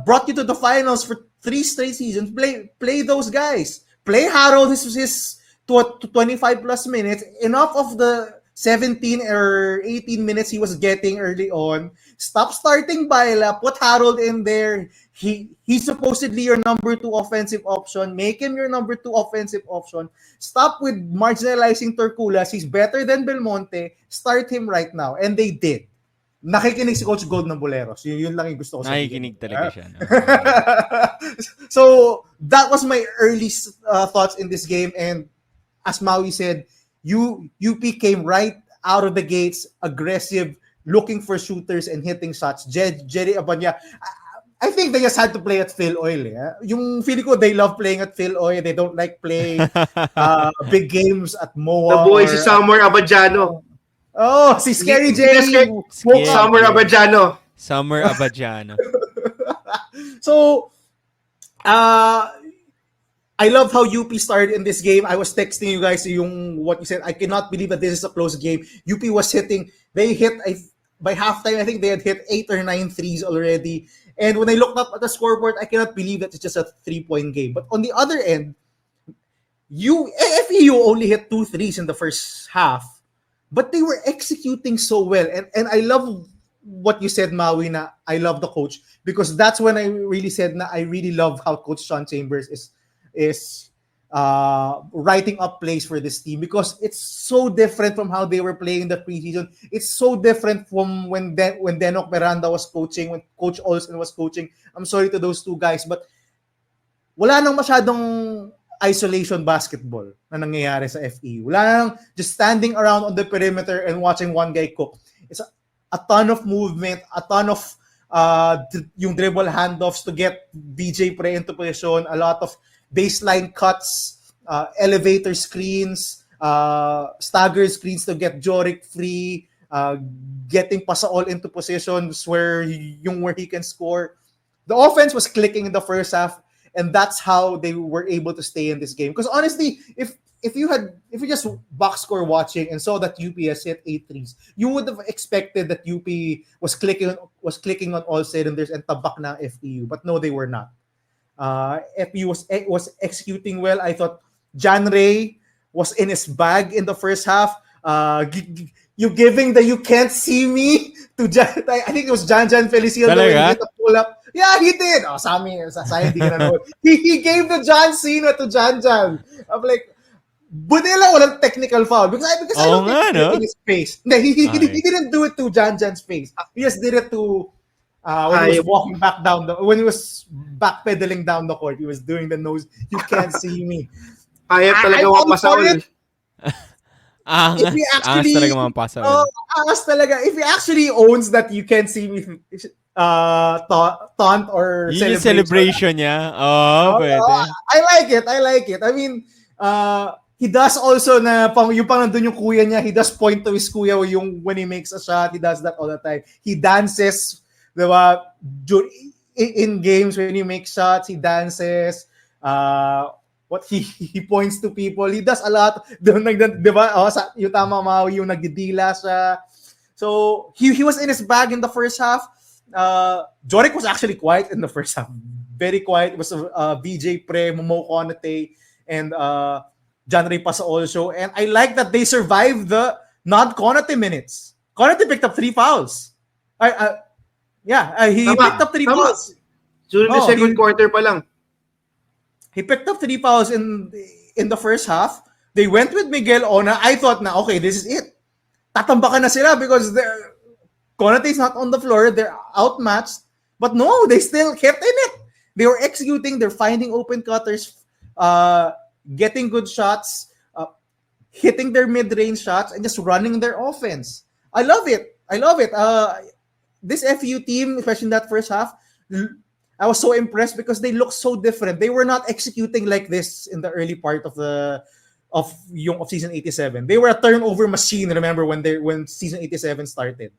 brought you to the finals for 3 straight seasons. Play those guys. Play Harold his 25 plus minutes. Enough of the 17 or 18 minutes he was getting early on. Stop starting Baila. Put Harold in there. He's supposedly your number 2 offensive option. Make him your number 2 offensive option. Stop with marginalizing Torculas. He's better than Belmonte. Start him right now. And they did. Nakikinig si Coach Gold ng Boleros. Yun lang yung gusto ko sabihin. Nakikinig talaga siya. No? So, that was my early thoughts in this game. And as Maui said, UP came right out of the gates, aggressive, looking for shooters and hitting shots. Jerry Abanya, I think they just had to play at Phil Oil. Yung feeling ko, they love playing at Phil Oil. They don't like playing big games at MOA. The boy si Summer Abadjano. Oh, si Scary Jerry. Summer Abadjano. Summer Abadjano. So, I love how UP started in this game. I was texting you guys what you said. I cannot believe that this is a close game. UP was hitting. They hit, by halftime, I think they had hit 8 or 9 threes already. And when I looked up at the scoreboard, I cannot believe that it's just a 3-point game. But on the other end, FEU only hit 2 threes in the first half. But they were executing so well. And I love what you said, Maui, na I love the coach. Because that's when I really said na I really love how Coach Sean Chambers is writing up plays for this team, because it's so different from how they were playing the preseason. It's so different from when Denok Miranda was coaching, when Coach Olsen was coaching. I'm sorry to those two guys, but wala nang masyadong isolation basketball na nangyayari sa FE. Wala nang just standing around on the perimeter and watching one guy cook. It's a ton of movement, a ton of yung dribble handoffs to get BJ Pre into position, a lot of baseline cuts, elevator screens, stagger screens to get Jorik free, getting Pasaol into positions where he can score. The offense was clicking in the first half, and that's how they were able to stay in this game. Because honestly, if you just box score watching and saw that UP has hit 8 threes, you would have expected that UP was clicking on all cylinders and tabak na FEU. But no, they were not. FEU was executing well. I thought Jan Ray was in his bag in the first half. You giving the "you can't see me" to Jan. I think it was Jan Felicildo when he did the pull up. Yeah, he did. Oh, sa hindi ka nanood. He gave the John Cena to Jan. I'm like, Bonilla walang technical foul because I Oo don't nga, think he did no? it in his face. No, Okay. he didn't do it to Jan's face. He just did it to when he was Hayop. walking back down when he was backpedaling down the court. He was doing the nose. You can't see me. Hayop talaga I'm mga all for pasaol. it. If he Angas actually, talaga mga pasaol. angas talaga. If he actually owns that you can't see me, taunt or Yun yung celebration niya. Oh, Pwede. I like it. I like it. I mean, he does also na yung pang nandun yung kuya niya, he does point to his kuya yung when he makes a shot, he does that all the time. He dances, diba? In games when he makes shots, he dances. What he points to people. He does a lot. Diba? Yung tama Maui, yung nagdidila siya. So, he was in his bag in the first half. Joric was actually quiet in the first half. Very quiet. It was VJ Pre, Momo Konate, and John Ray Pasa also. And I like that they survived the non-Konate minutes. Konate picked up 3 fouls. He picked up 3 fouls. During the second quarter pa lang. He picked up 3 fouls in the first half. They went with Miguel Ona. I thought na, okay, this is it. Tatambakan na sila because Konate is not on the floor. They're outmatched. But no, they still kept in it. They were executing. They're finding open cutters, getting good shots, hitting their mid-range shots, and just running their offense. I love it. This FU team, especially in that first half, I was so impressed because they look so different. They were not executing like this in the early part of season 87. They were a turnover machine. Remember when season 87 started.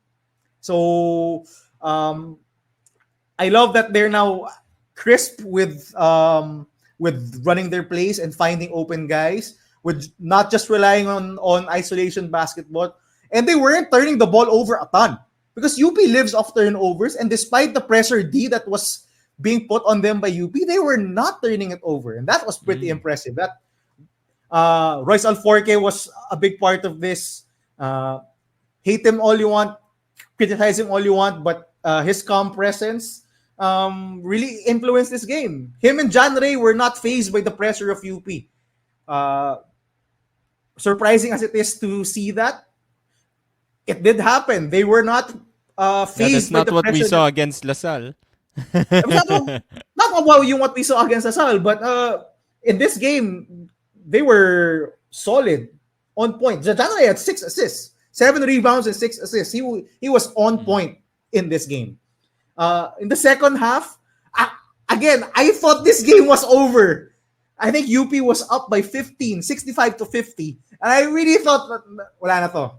So I love that they're now crisp with running their plays and finding open guys, with not just relying on isolation basketball. And they weren't turning the ball over a ton because UP lives off turnovers. And despite the pressure D that was being put on them by UP, they were not turning it over, and that was pretty impressive. That Royce Alforque was a big part of this. Hate him all you want, criticize him all you want, but his calm presence really influenced this game. Him and John Ray were not fazed by the pressure of UP. Surprising as it is to see that, it did happen. They were not fazed by That's not the what we pressure. saw against LaSalle. Not about what we saw against LaSalle, but in this game, they were solid, on point. John Ray had 6 assists, 7 rebounds, and 6 assists. He was on point in this game. In the second half, again, I thought this game was over. I think UP was up by 15, 65-50. And I really thought, wala na to.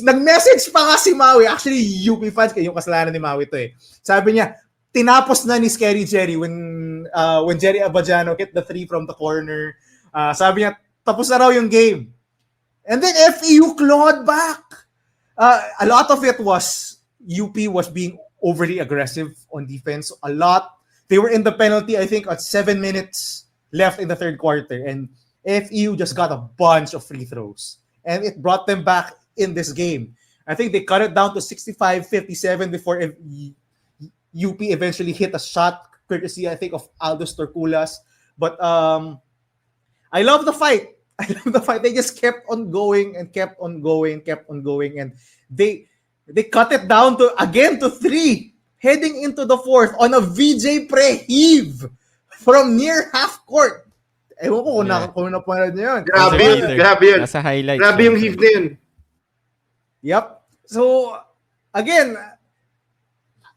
Nag-message pa nga si Maui. Actually, UP fans, yung kasalanan ni Maui to eh. Sabi niya, tinapos na ni Scary Jerry when Jerry Abadiano hit the 3 from the corner. Sabi niya, tapos na raw yung game. And then FEU clawed back. A lot of it was UP was being overly aggressive on defense. A lot. They were in the penalty, I think, at 7 minutes left in the third quarter. And FEU just got a bunch of free throws. And it brought them back in this game. I think they cut it down to 65-57 before UP eventually hit a shot, courtesy, I think, of Aldous Torculas. But I love the fight. They just kept on going and kept on going. And they cut it down to 3, heading into the fourth on a VJ pre-heave from near half court. Ewan ko kung napanood niyo yun. Grabe yun. Nasa highlights. Grabe yung heave na yun. Yep. So, again,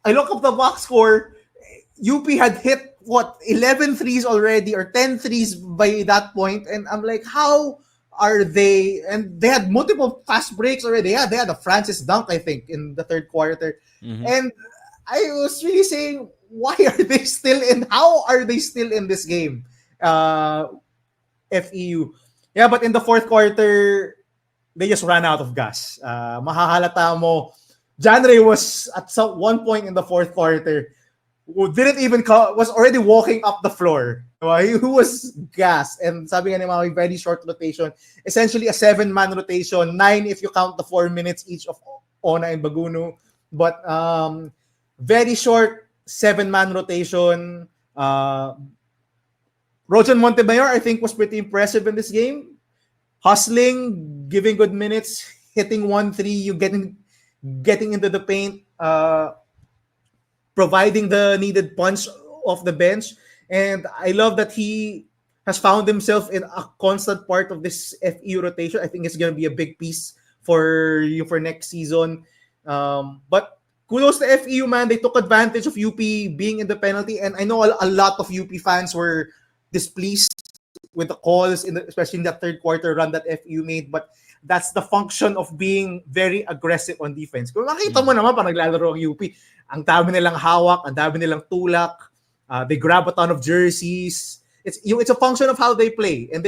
I look up the box score. UP had hit, 11 threes already or 10 threes by that point. And I'm like, how are they? And they had multiple fast breaks already. Yeah, they had a Francis dunk, I think, in the third quarter. Mm-hmm. And I was really saying, how are they still in this game? FEU. Yeah, but in the fourth quarter, they just ran out of gas. Mahahalata mo. John Ray was at one point in the fourth quarter, was already walking up the floor. He was gassed. And sabi nga ni Maui, very short rotation. Essentially a 7-man rotation. 9 if you count the 4 minutes each of Ona and Bagunu. But very short 7-man rotation. Rojan Montemayor, I think, was pretty impressive in this game. hustling, giving good minutes, hitting 1-3, you getting into the paint, providing the needed punch off the bench. And I love that he has found himself in a constant part of this FEU rotation. I think it's going to be a big piece for you for next season. But kudos to FEU, man. They took advantage of UP being in the penalty. And I know a lot of UP fans were displeased with the calls, especially in the third quarter run that FEU made. But that's the function of being very aggressive on defense. Kung nakita mo naman pag naglalaro ang UP, ang dami nilang hawak, ang dami nilang tulak, they grab a ton of jerseys. It's a function of how they play, and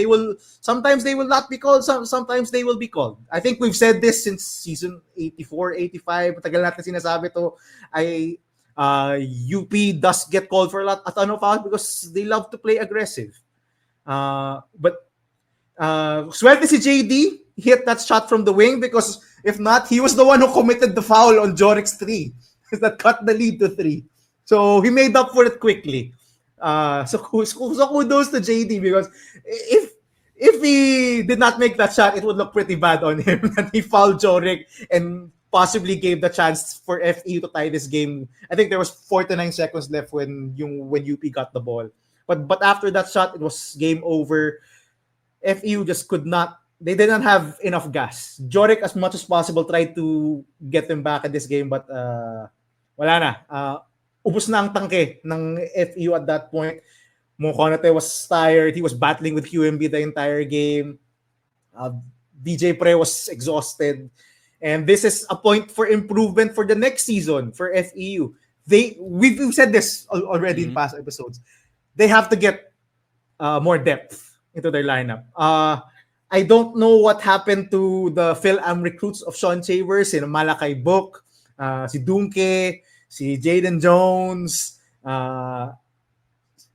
sometimes they will not be called, sometimes they will be called. I think we've said this since season 84, 85. Matagal natin sinasabi to. UP does get called for a ton of fouls because they love to play aggressive. But swerte si JD hit that shot from the wing, because if not, he was the one who committed the foul on Jorik's 3 that cut the lead to 3. So he made up for it quickly. So kudos to JD, because if he did not make that shot, it would look pretty bad on him that he fouled Jorik and possibly gave the chance for FE to tie this game. I think there was 49 seconds left when UP got the ball. But after that shot, it was game over. FEU just could not. They didn't have enough gas. Jorik, as much as possible, tried to get them back in this game, but wala na. Ubus na ang tangke ng FEU at that point. Mo Konate was tired. He was battling with QMB the entire game. DJ Pre was exhausted. And this is a point for improvement for the next season for FEU. We've said this already in past episodes. They have to get more depth into their lineup. I don't know what happened to the Phil-Am recruits of Sean Chambers, si Malakay Book, si Dunke, si Jaden Jones, the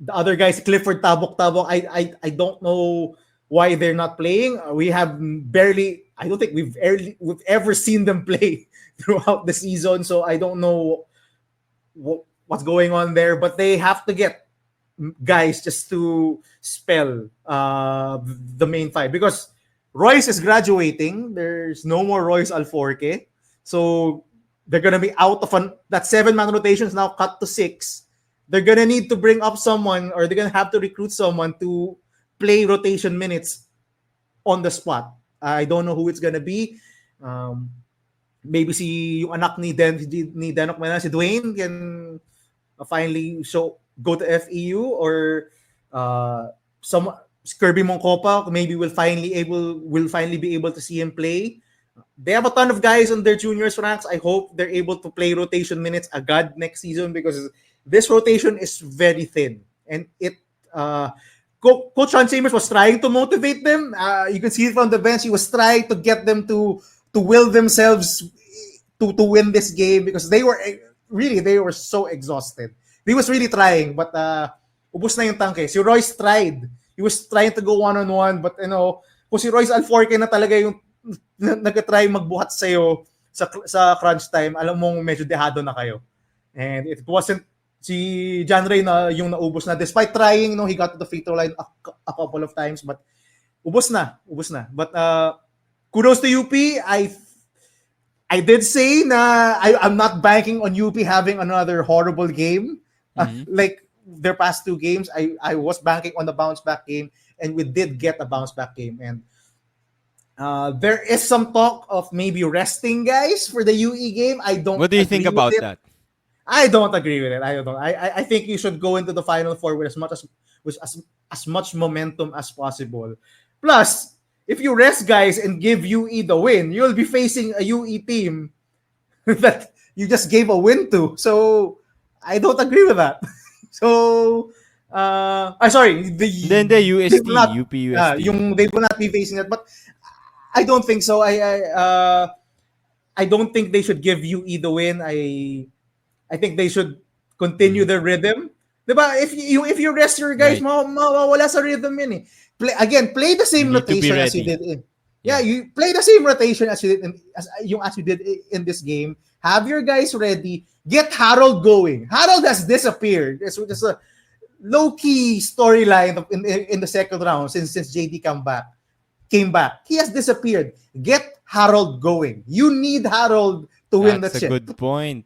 other guys, Clifford Tabok. I don't know why they're not playing. We have barely, I don't think we've ever seen them play throughout the season, so I don't know what's going on there, but they have to get guys just to spell the main five, because Royce is graduating. There's no more Royce Alforque, so they're gonna be out of that 7-man rotation is now cut to 6. They're gonna need to bring up someone, or they're gonna have to recruit someone to play rotation minutes on the spot. I don't know who it's gonna be. Maybe yung anak ni Denok Mena, si Dwayne, can finally go to FEU, or some Kirby Moncopa maybe will finally be able to see him play. They have a ton of guys on their juniors ranks. I hope they're able to play rotation minutes agad next season, because this rotation is very thin, and Coach Sean Chambers was trying to motivate them. You can see it from the bench. He was trying to get them to will themselves to win this game, because they were so exhausted. He was really trying, but ubos na yung tangke. Si Royce tried. He was trying to go one-on-one, but kung si Royce Alforque na talaga yung nag-try magbuhat sa'yo sa crunch time, alam mong medyo dehado na kayo. And it wasn't si John Ray na yung naubos na. Despite trying, he got to the free throw line a couple of times, but ubos na. But kudos to UP. I did say na I'm not banking on UP having another horrible game. Like their past 2 games, I was banking on the bounce back game, and we did get a bounce back game. And there is some talk of maybe resting guys for the UE game. What do you think about that? I don't agree with it. I think you should go into the Final Four with as much momentum as possible. Plus, if you rest guys and give UE the win, you'll be facing a UE team that you just gave a win to. So I don't agree with that. So, sorry. Then the UST, UP UST. They will not be facing that, but I don't think so. I don't think they should give UE the win. I think they should continue their rhythm. Diba? If you rest your guys, mawawala sa rhythm yun eh. Play the same rotation as you did in. Yeah, you play the same rotation as you did in this game. Have your guys ready. Get Harold going. Harold has disappeared. It's just a low-key storyline in the second round since JD come back. came back. He has disappeared. Get Harold going. You need Harold to win that That's a shit. good point.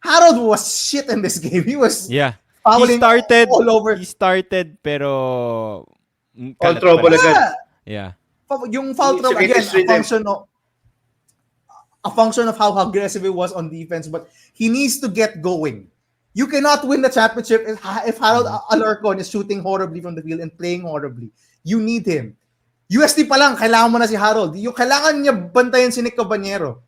Harold was shit in this game. He was Yeah. fouling all over. He started, pero All kalat trouble pa rin. agad. Yeah. Yung foul It's trouble okay, again, it's rhythm. a function of how aggressive he was on defense, but he needs to get going. You cannot win the championship if Harold Alarcon is shooting horribly from the field and playing horribly. You need him. UST pa lang, kailangan mo na si Harold. Yung kailangan niya bantayan si Nick Cabanero.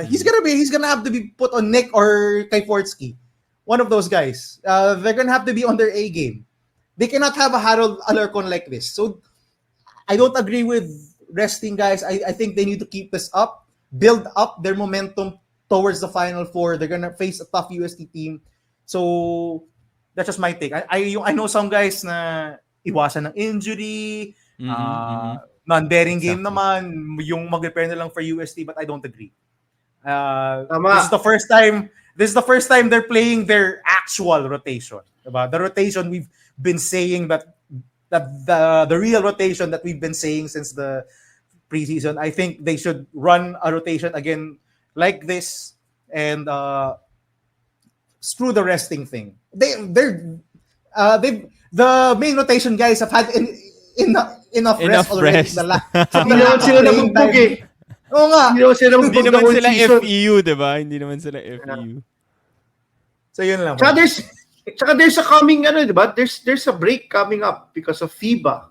He's gonna have to be put on Nick or Kai Fortsky. One of those guys. They're gonna have to be on their A game. They cannot have a Harold Alarcon like this. So I don't agree with resting guys. I think they need to keep this up, build up their momentum towards the Final Four. They're gonna face a tough UST team. So that's just my take. I know some guys na iwasan ng injury, non-bearing game Exactly. naman, yung mag-repair na lang for UST, but I don't agree. Tama. This is the first time they're playing their actual rotation. Diba? The rotation we've been saying that the real rotation that we've been saying since the preseason. I think they should run a rotation again like this and screw the resting thing. The main rotation guys have had enough rest already. rest. Hindi naman sila nabugbog eh. Oo nga. Hindi naman sila Hindi nabugbog the naman whole sila season. FEU, diba? Hindi naman sila FEU. So yun lang. Tsaka there's a coming, ano, diba? There's a break coming up because of FIBA.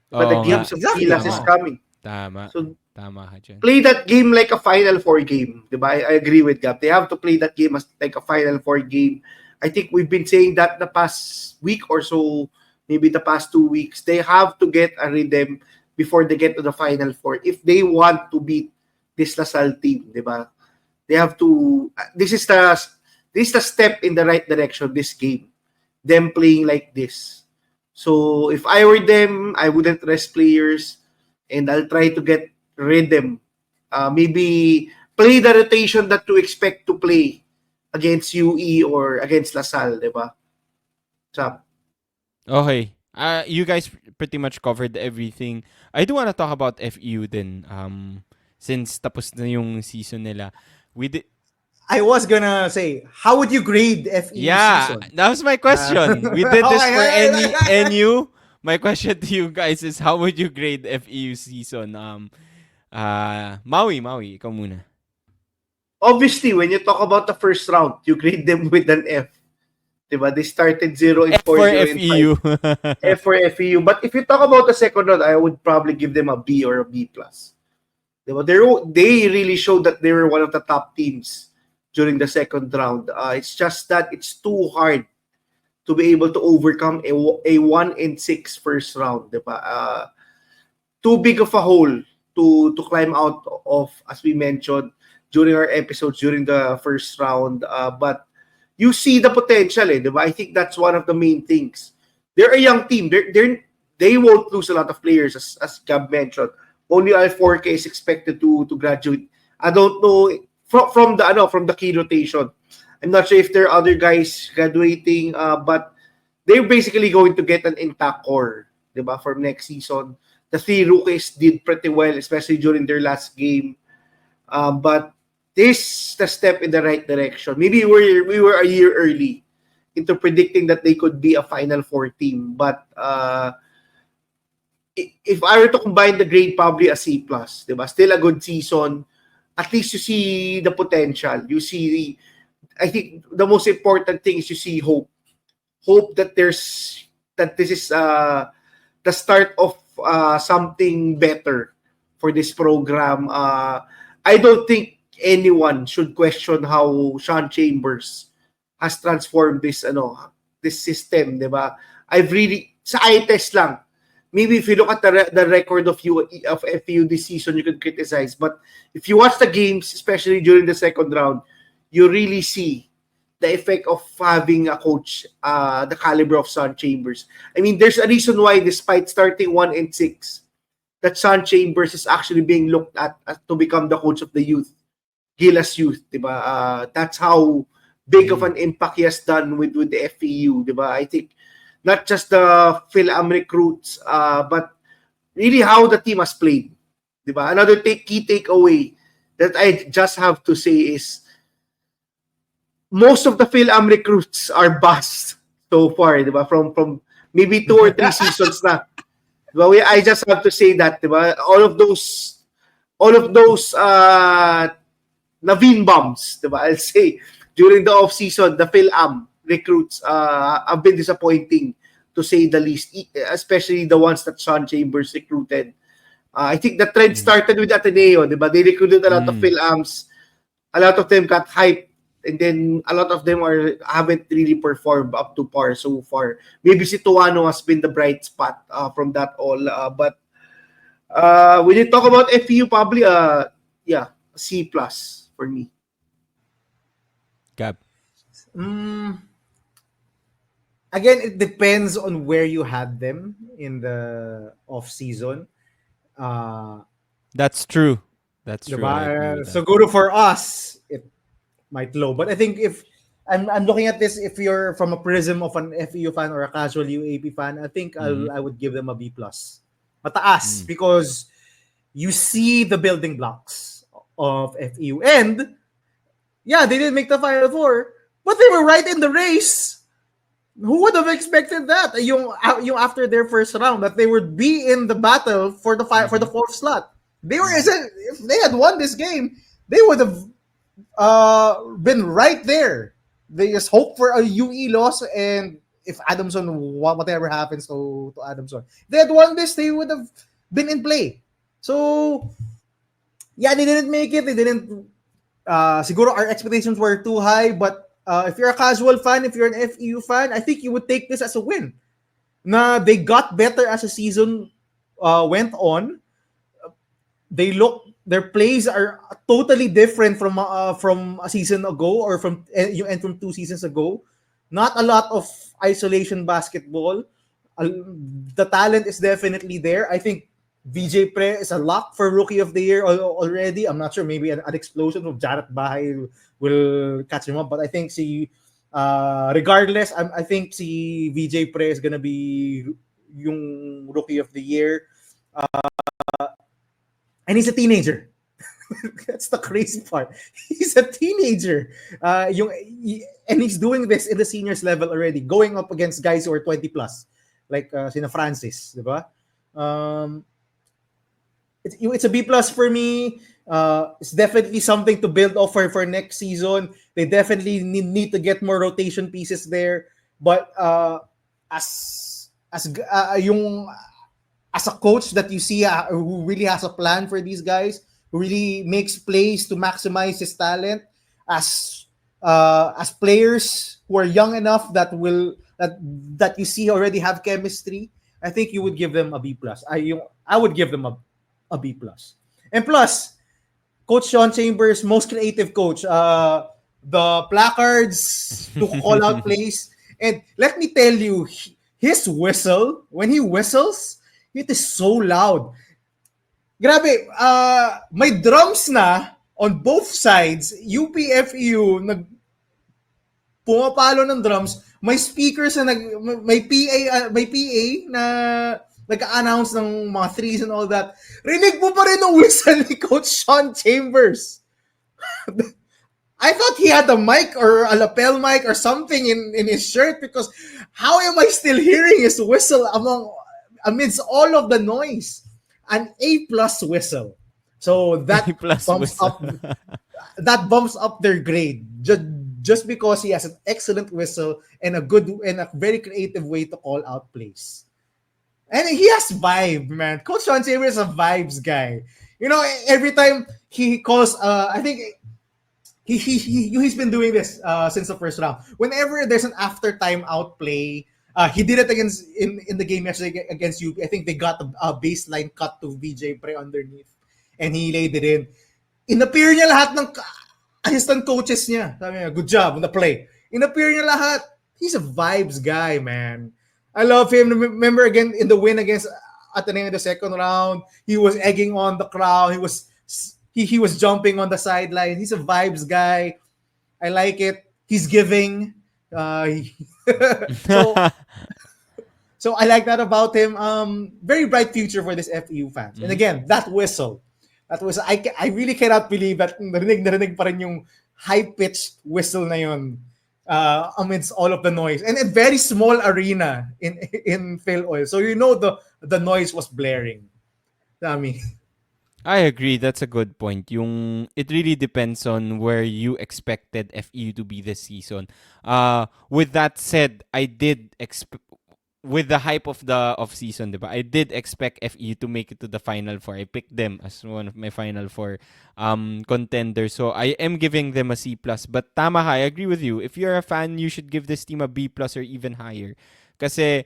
But the Oo games nga. of Exactly. Gilas is coming. Tama. So Tama ka dyan. play that game like a Final Four game. Diba? I agree with Gab. They have to play that game as like a Final Four game. I think we've been saying that the past week or so, maybe the past 2 weeks. They have to get a rhythm before they get to the Final Four. If they want to beat this LaSalle team, diba? They have to. This is the step in the right direction. This game, them playing like this. So if I were them, I wouldn't rest players, and I'll try to get rhythm. Maybe play the rotation that you expect to play against UE or against LaSalle, diba? So, Okay. You guys pretty much covered everything. I do want to talk about FEU din. Since tapos na yung season nila. I was gonna say, how would you grade FE Yeah, season? that was my question. We did this Okay, for okay. NU. My question to you guys is, how would you grade FEU season? Maui, ikaw muna. obviously, when you talk about the first round, you grade them with an F. Diba? They started 0 and F 4, for 0 and 5. FEU. F for FEU. But if you talk about the second round, I would probably give them a B or a B+. Diba? They really showed that they were one of the top teams during the second round. It's just that it's too hard to be able to overcome a 1-6 first round. Diba? Too big of a hole to climb out of, as we mentioned during our episodes during the first round. But you see the potential, diba? I think that's one of the main things. They're a young team. They won't lose a lot of players, as Gab mentioned. Only Al4K is expected to graduate. I don't know from the key rotation. I'm not sure if there are other guys graduating, but they're basically going to get an intact core, diba, for next season. The 3 rookies did pretty well, especially during their last game. But this is the step in the right direction. Maybe we were a year early into predicting that they could be a Final Four team. But if I were to combine the grade, probably a C+. Diba? Still a good season. At least you see the potential. You see, I think the most important thing is you see hope. Hope that this is the start of something better for this program. I don't think anyone should question how Sean Chambers has transformed this system, diba? I've really sa eye test lang. Maybe if you look at the record of FEU this season, you could criticize. But if you watch the games, especially during the second round, you really see the effect of having a coach the caliber of Sean Chambers. I mean, there's a reason why, despite starting 1-6, that Sean Chambers is actually being looked at to become the coach of the youth, Gilas Youth, diba? That's how big of an impact he has done with the FEU, diba? I think not just the Phil-Am recruits, but really how the team has played. Diba? Another key takeaway that I just have to say is most of the Phil-Am recruits are bust so far, diba? From maybe 2 or 3 seasons na. Diba? I just have to say that, diba? All of those Naveen bombs, diba? I'll say during the off season, the Phil-Am recruits have been disappointing to say the least, especially the ones that Sean Chambers recruited. I think the trend started with Ateneo, diba? They recruited a lot of Phil-Ams. A lot of them got hyped, and then a lot of them haven't really performed up to par so far. Maybe si Tuano has been the bright spot from that all. But when you talk about FEU, probably C plus for me. Gab. Again, it depends on where you had them in the off season. That's true. That's true. Diba? I agree with So that. good for us, it might low. But I think if I'm looking at this, if you're from a prism of an FEU fan or a casual UAP fan, I think I would give them a B plus. Mataas because you see the building blocks of FEU, and yeah, they didn't make the Final Four, but they were right in the race. Who would have expected that? Yung after their first round, that they would be in the battle for the for the fourth slot. They were, if they had won this game, they would have been right there. They just hope for a UE loss, and if Adamson, whatever happens to Adamson, if they had won this, they would have been in play. So yeah, they didn't make it. They didn't. Siguro our expectations were too high, but if you're a casual fan, if you're an FEU fan, I think you would take this as a win. Na they got better as the season went on. Their plays are totally different from a season ago or from 2 seasons ago. Not a lot of isolation basketball. The talent is definitely there. I think VJ Pre is a lock for Rookie of the Year already. I'm not sure, maybe an explosion of Jarrett Bahay will catch him up, but I think regardless, I think si VJ Pre is gonna be yung Rookie of the Year. And he's a teenager. That's the crazy part. He's a teenager. And he's doing this in the seniors level already, going up against guys who are 20 plus, like Sina Francis, diba? It's a B plus for me. It's definitely something to build off for next season. They definitely need to get more rotation pieces there. But as a coach that you see who really has a plan for these guys, who really makes plays to maximize his talent, as players who are young enough that you see already have chemistry, I think you would give them a B plus. I would give them a B plus. And plus, Coach Sean Chambers, most creative coach. The placards to call out plays. And let me tell you, his whistle, when he whistles, it is so loud. Grabe, may drums na on both sides. UPFEU, pumapalo ng drums. May speakers na may PA na nag-announce ng mga threes and all that. Rinig mo pa rin ng whistle ni Coach Sean Chambers. I thought he had a mic or a lapel mic or something in his shirt, because how am I still hearing his whistle amidst all of the noise? An A+ whistle. So that bumps up their grade just because he has an excellent whistle and a very creative way to call out plays. And he has vibe, man. Coach Sean Chambers is a vibes guy. You know, every time he calls, I think he's been doing this since the first round. Whenever there's an after timeout play, he did it in the game yesterday against UP. I think they got a baseline cut to VJ Pre underneath, and he laid it in. In-appear niya lahat ng assistant coaches niya. Sabi niya, good job on the play. In-appear niya lahat. He's a vibes guy, man. I love him. Remember again in the win against Ateneo in the second round, he was egging on the crowd. He was jumping on the sideline. He's a vibes guy. I like it. He's giving. So So I like that about him. Very bright future for this FEU fans. And again, that whistle. I really cannot believe that narinig pa rin yung high-pitched whistle na yun amidst all of the noise. And a very small arena in Phil Oil. So you know the noise was blaring. Dami. I agree. That's a good point. It really depends on where you expected FEU to be this season. With that said, I did with the hype of the off season, diba? I did expect FEU to make it to the Final Four. I picked them as one of my Final Four contenders. So I am giving them a C+. But tama ka, I agree with you. If you're a fan, you should give this team a B+ or even higher. Kasi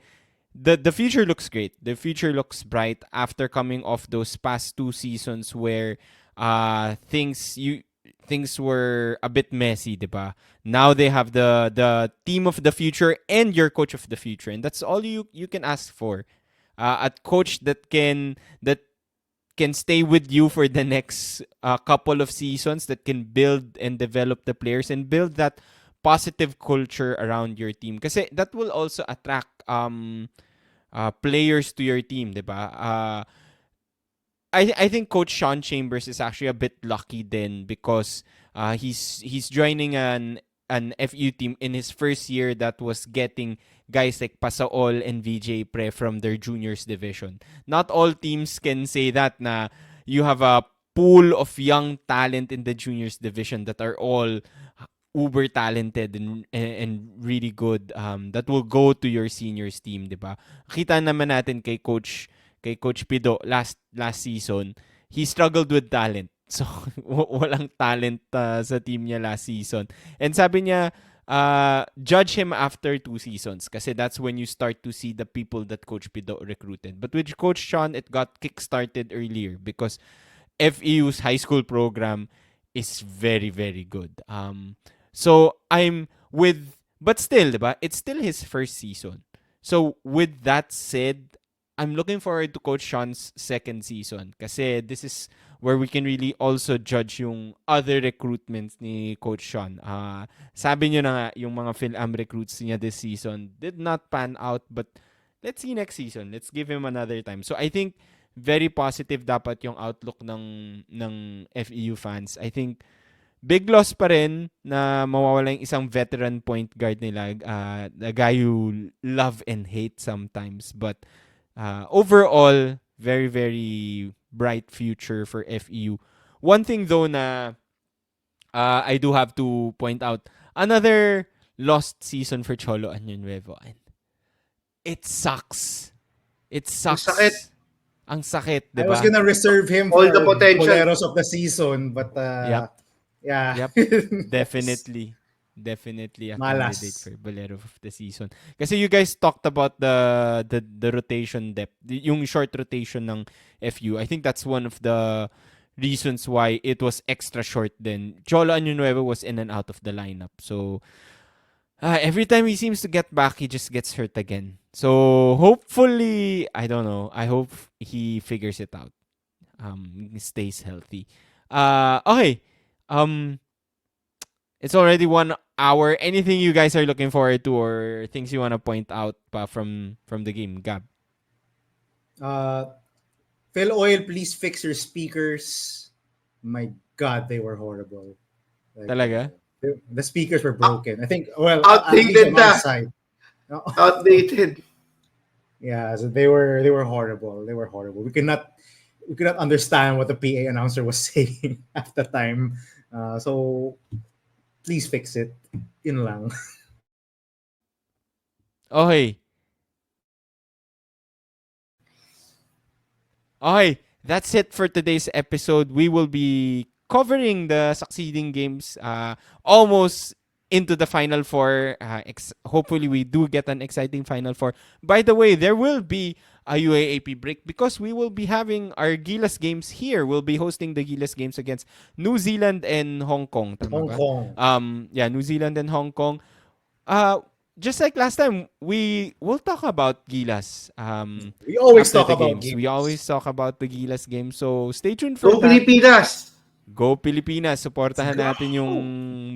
the future looks great. The future looks bright after coming off those past 2 seasons where things were a bit messy, diba? Now they have the team of the future and your coach of the future, and that's all you can ask for. A coach that can stay with you for the next couple of seasons, that can build and develop the players and build that positive culture around your team. Kasi that will also attract players to your team, diba? I think Coach Sean Chambers is actually a bit lucky then because he's joining an FU team in his first year that was getting guys like Pasaol and VJ Pre from their juniors division. Not all teams can say that na you have a pool of young talent in the juniors division that are all uber talented and really good that will go to your seniors team, diba? Kita naman natin kay Coach Pido last season, he struggled with talent. So walang talent sa team niya last season. And sabi niya, judge him after 2 seasons kasi that's when you start to see the people that Coach Pido recruited. But with Coach Sean, it got kick-started earlier because FEU's high school program is very, very good. So but still, diba? It's still his first season. So with that said, I'm looking forward to Coach Sean's second season kasi this is where we can really also judge yung other recruitments ni Coach Sean. Sabi niyo na nga, yung mga Phil-Am recruits niya this season did not pan out, but let's see next season. Let's give him another time. So I think very positive dapat yung outlook ng FEU fans. I think big loss pa rin na mawawala yung isang veteran point guard nila, the guy you love and hate sometimes, but overall, very, very bright future for FEU. One thing though na I do have to point out, another lost season for Cholo Año Nuevo. It sucks. It sucks. Ang sakit, I diba? was gonna reserve him All for the potential. Boleros of the season, but Yep. yeah. Yep. Definitely a Malas. candidate for Bolero of the season. Kasi you guys talked about the rotation depth, yung short rotation ng FU. I think that's one of the reasons why it was extra short then. Cholo Año Nuevo was in and out of the lineup. So every time he seems to get back, he just gets hurt again. So hopefully, I don't know. I hope he figures it out. Stays healthy. Okay. It's already 1 hour. Anything you guys are looking forward to or things you want to point out pa from the game, Gab? Phil Oil, please fix your speakers. My God, they were horrible. Like, Talaga? The speakers were broken. I think, well, Outdated at least on our na. side. Outdated. Yeah, so they were horrible. They were horrible. We could not understand what the PA announcer was saying at the time. So please fix it. Yun lang. Okay. Okay, that's it for today's episode. We will be covering the succeeding games almost into the Final Four. Hopefully, we do get an exciting Final Four. By the way, there will be a UAAP break because we will be having our Gilas games here. We'll be hosting the Gilas games against New Zealand and Hong Kong. Tama Hong ba? Kong. Yeah, New Zealand and Hong Kong. Just like last time, we'll talk about Gilas. We always after talk the about games. games. We always talk about the Gilas game. So stay tuned for Go that. Pilipinas! Go Pilipinas. Supportahan Let's go! natin yung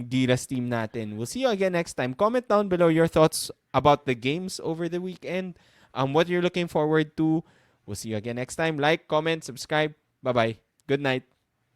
Gilas team natin. We'll see you again next time. Comment down below your thoughts about the games over the weekend. what you're looking forward to. We'll see you again next time. Like, comment, subscribe. Bye-bye. Good night.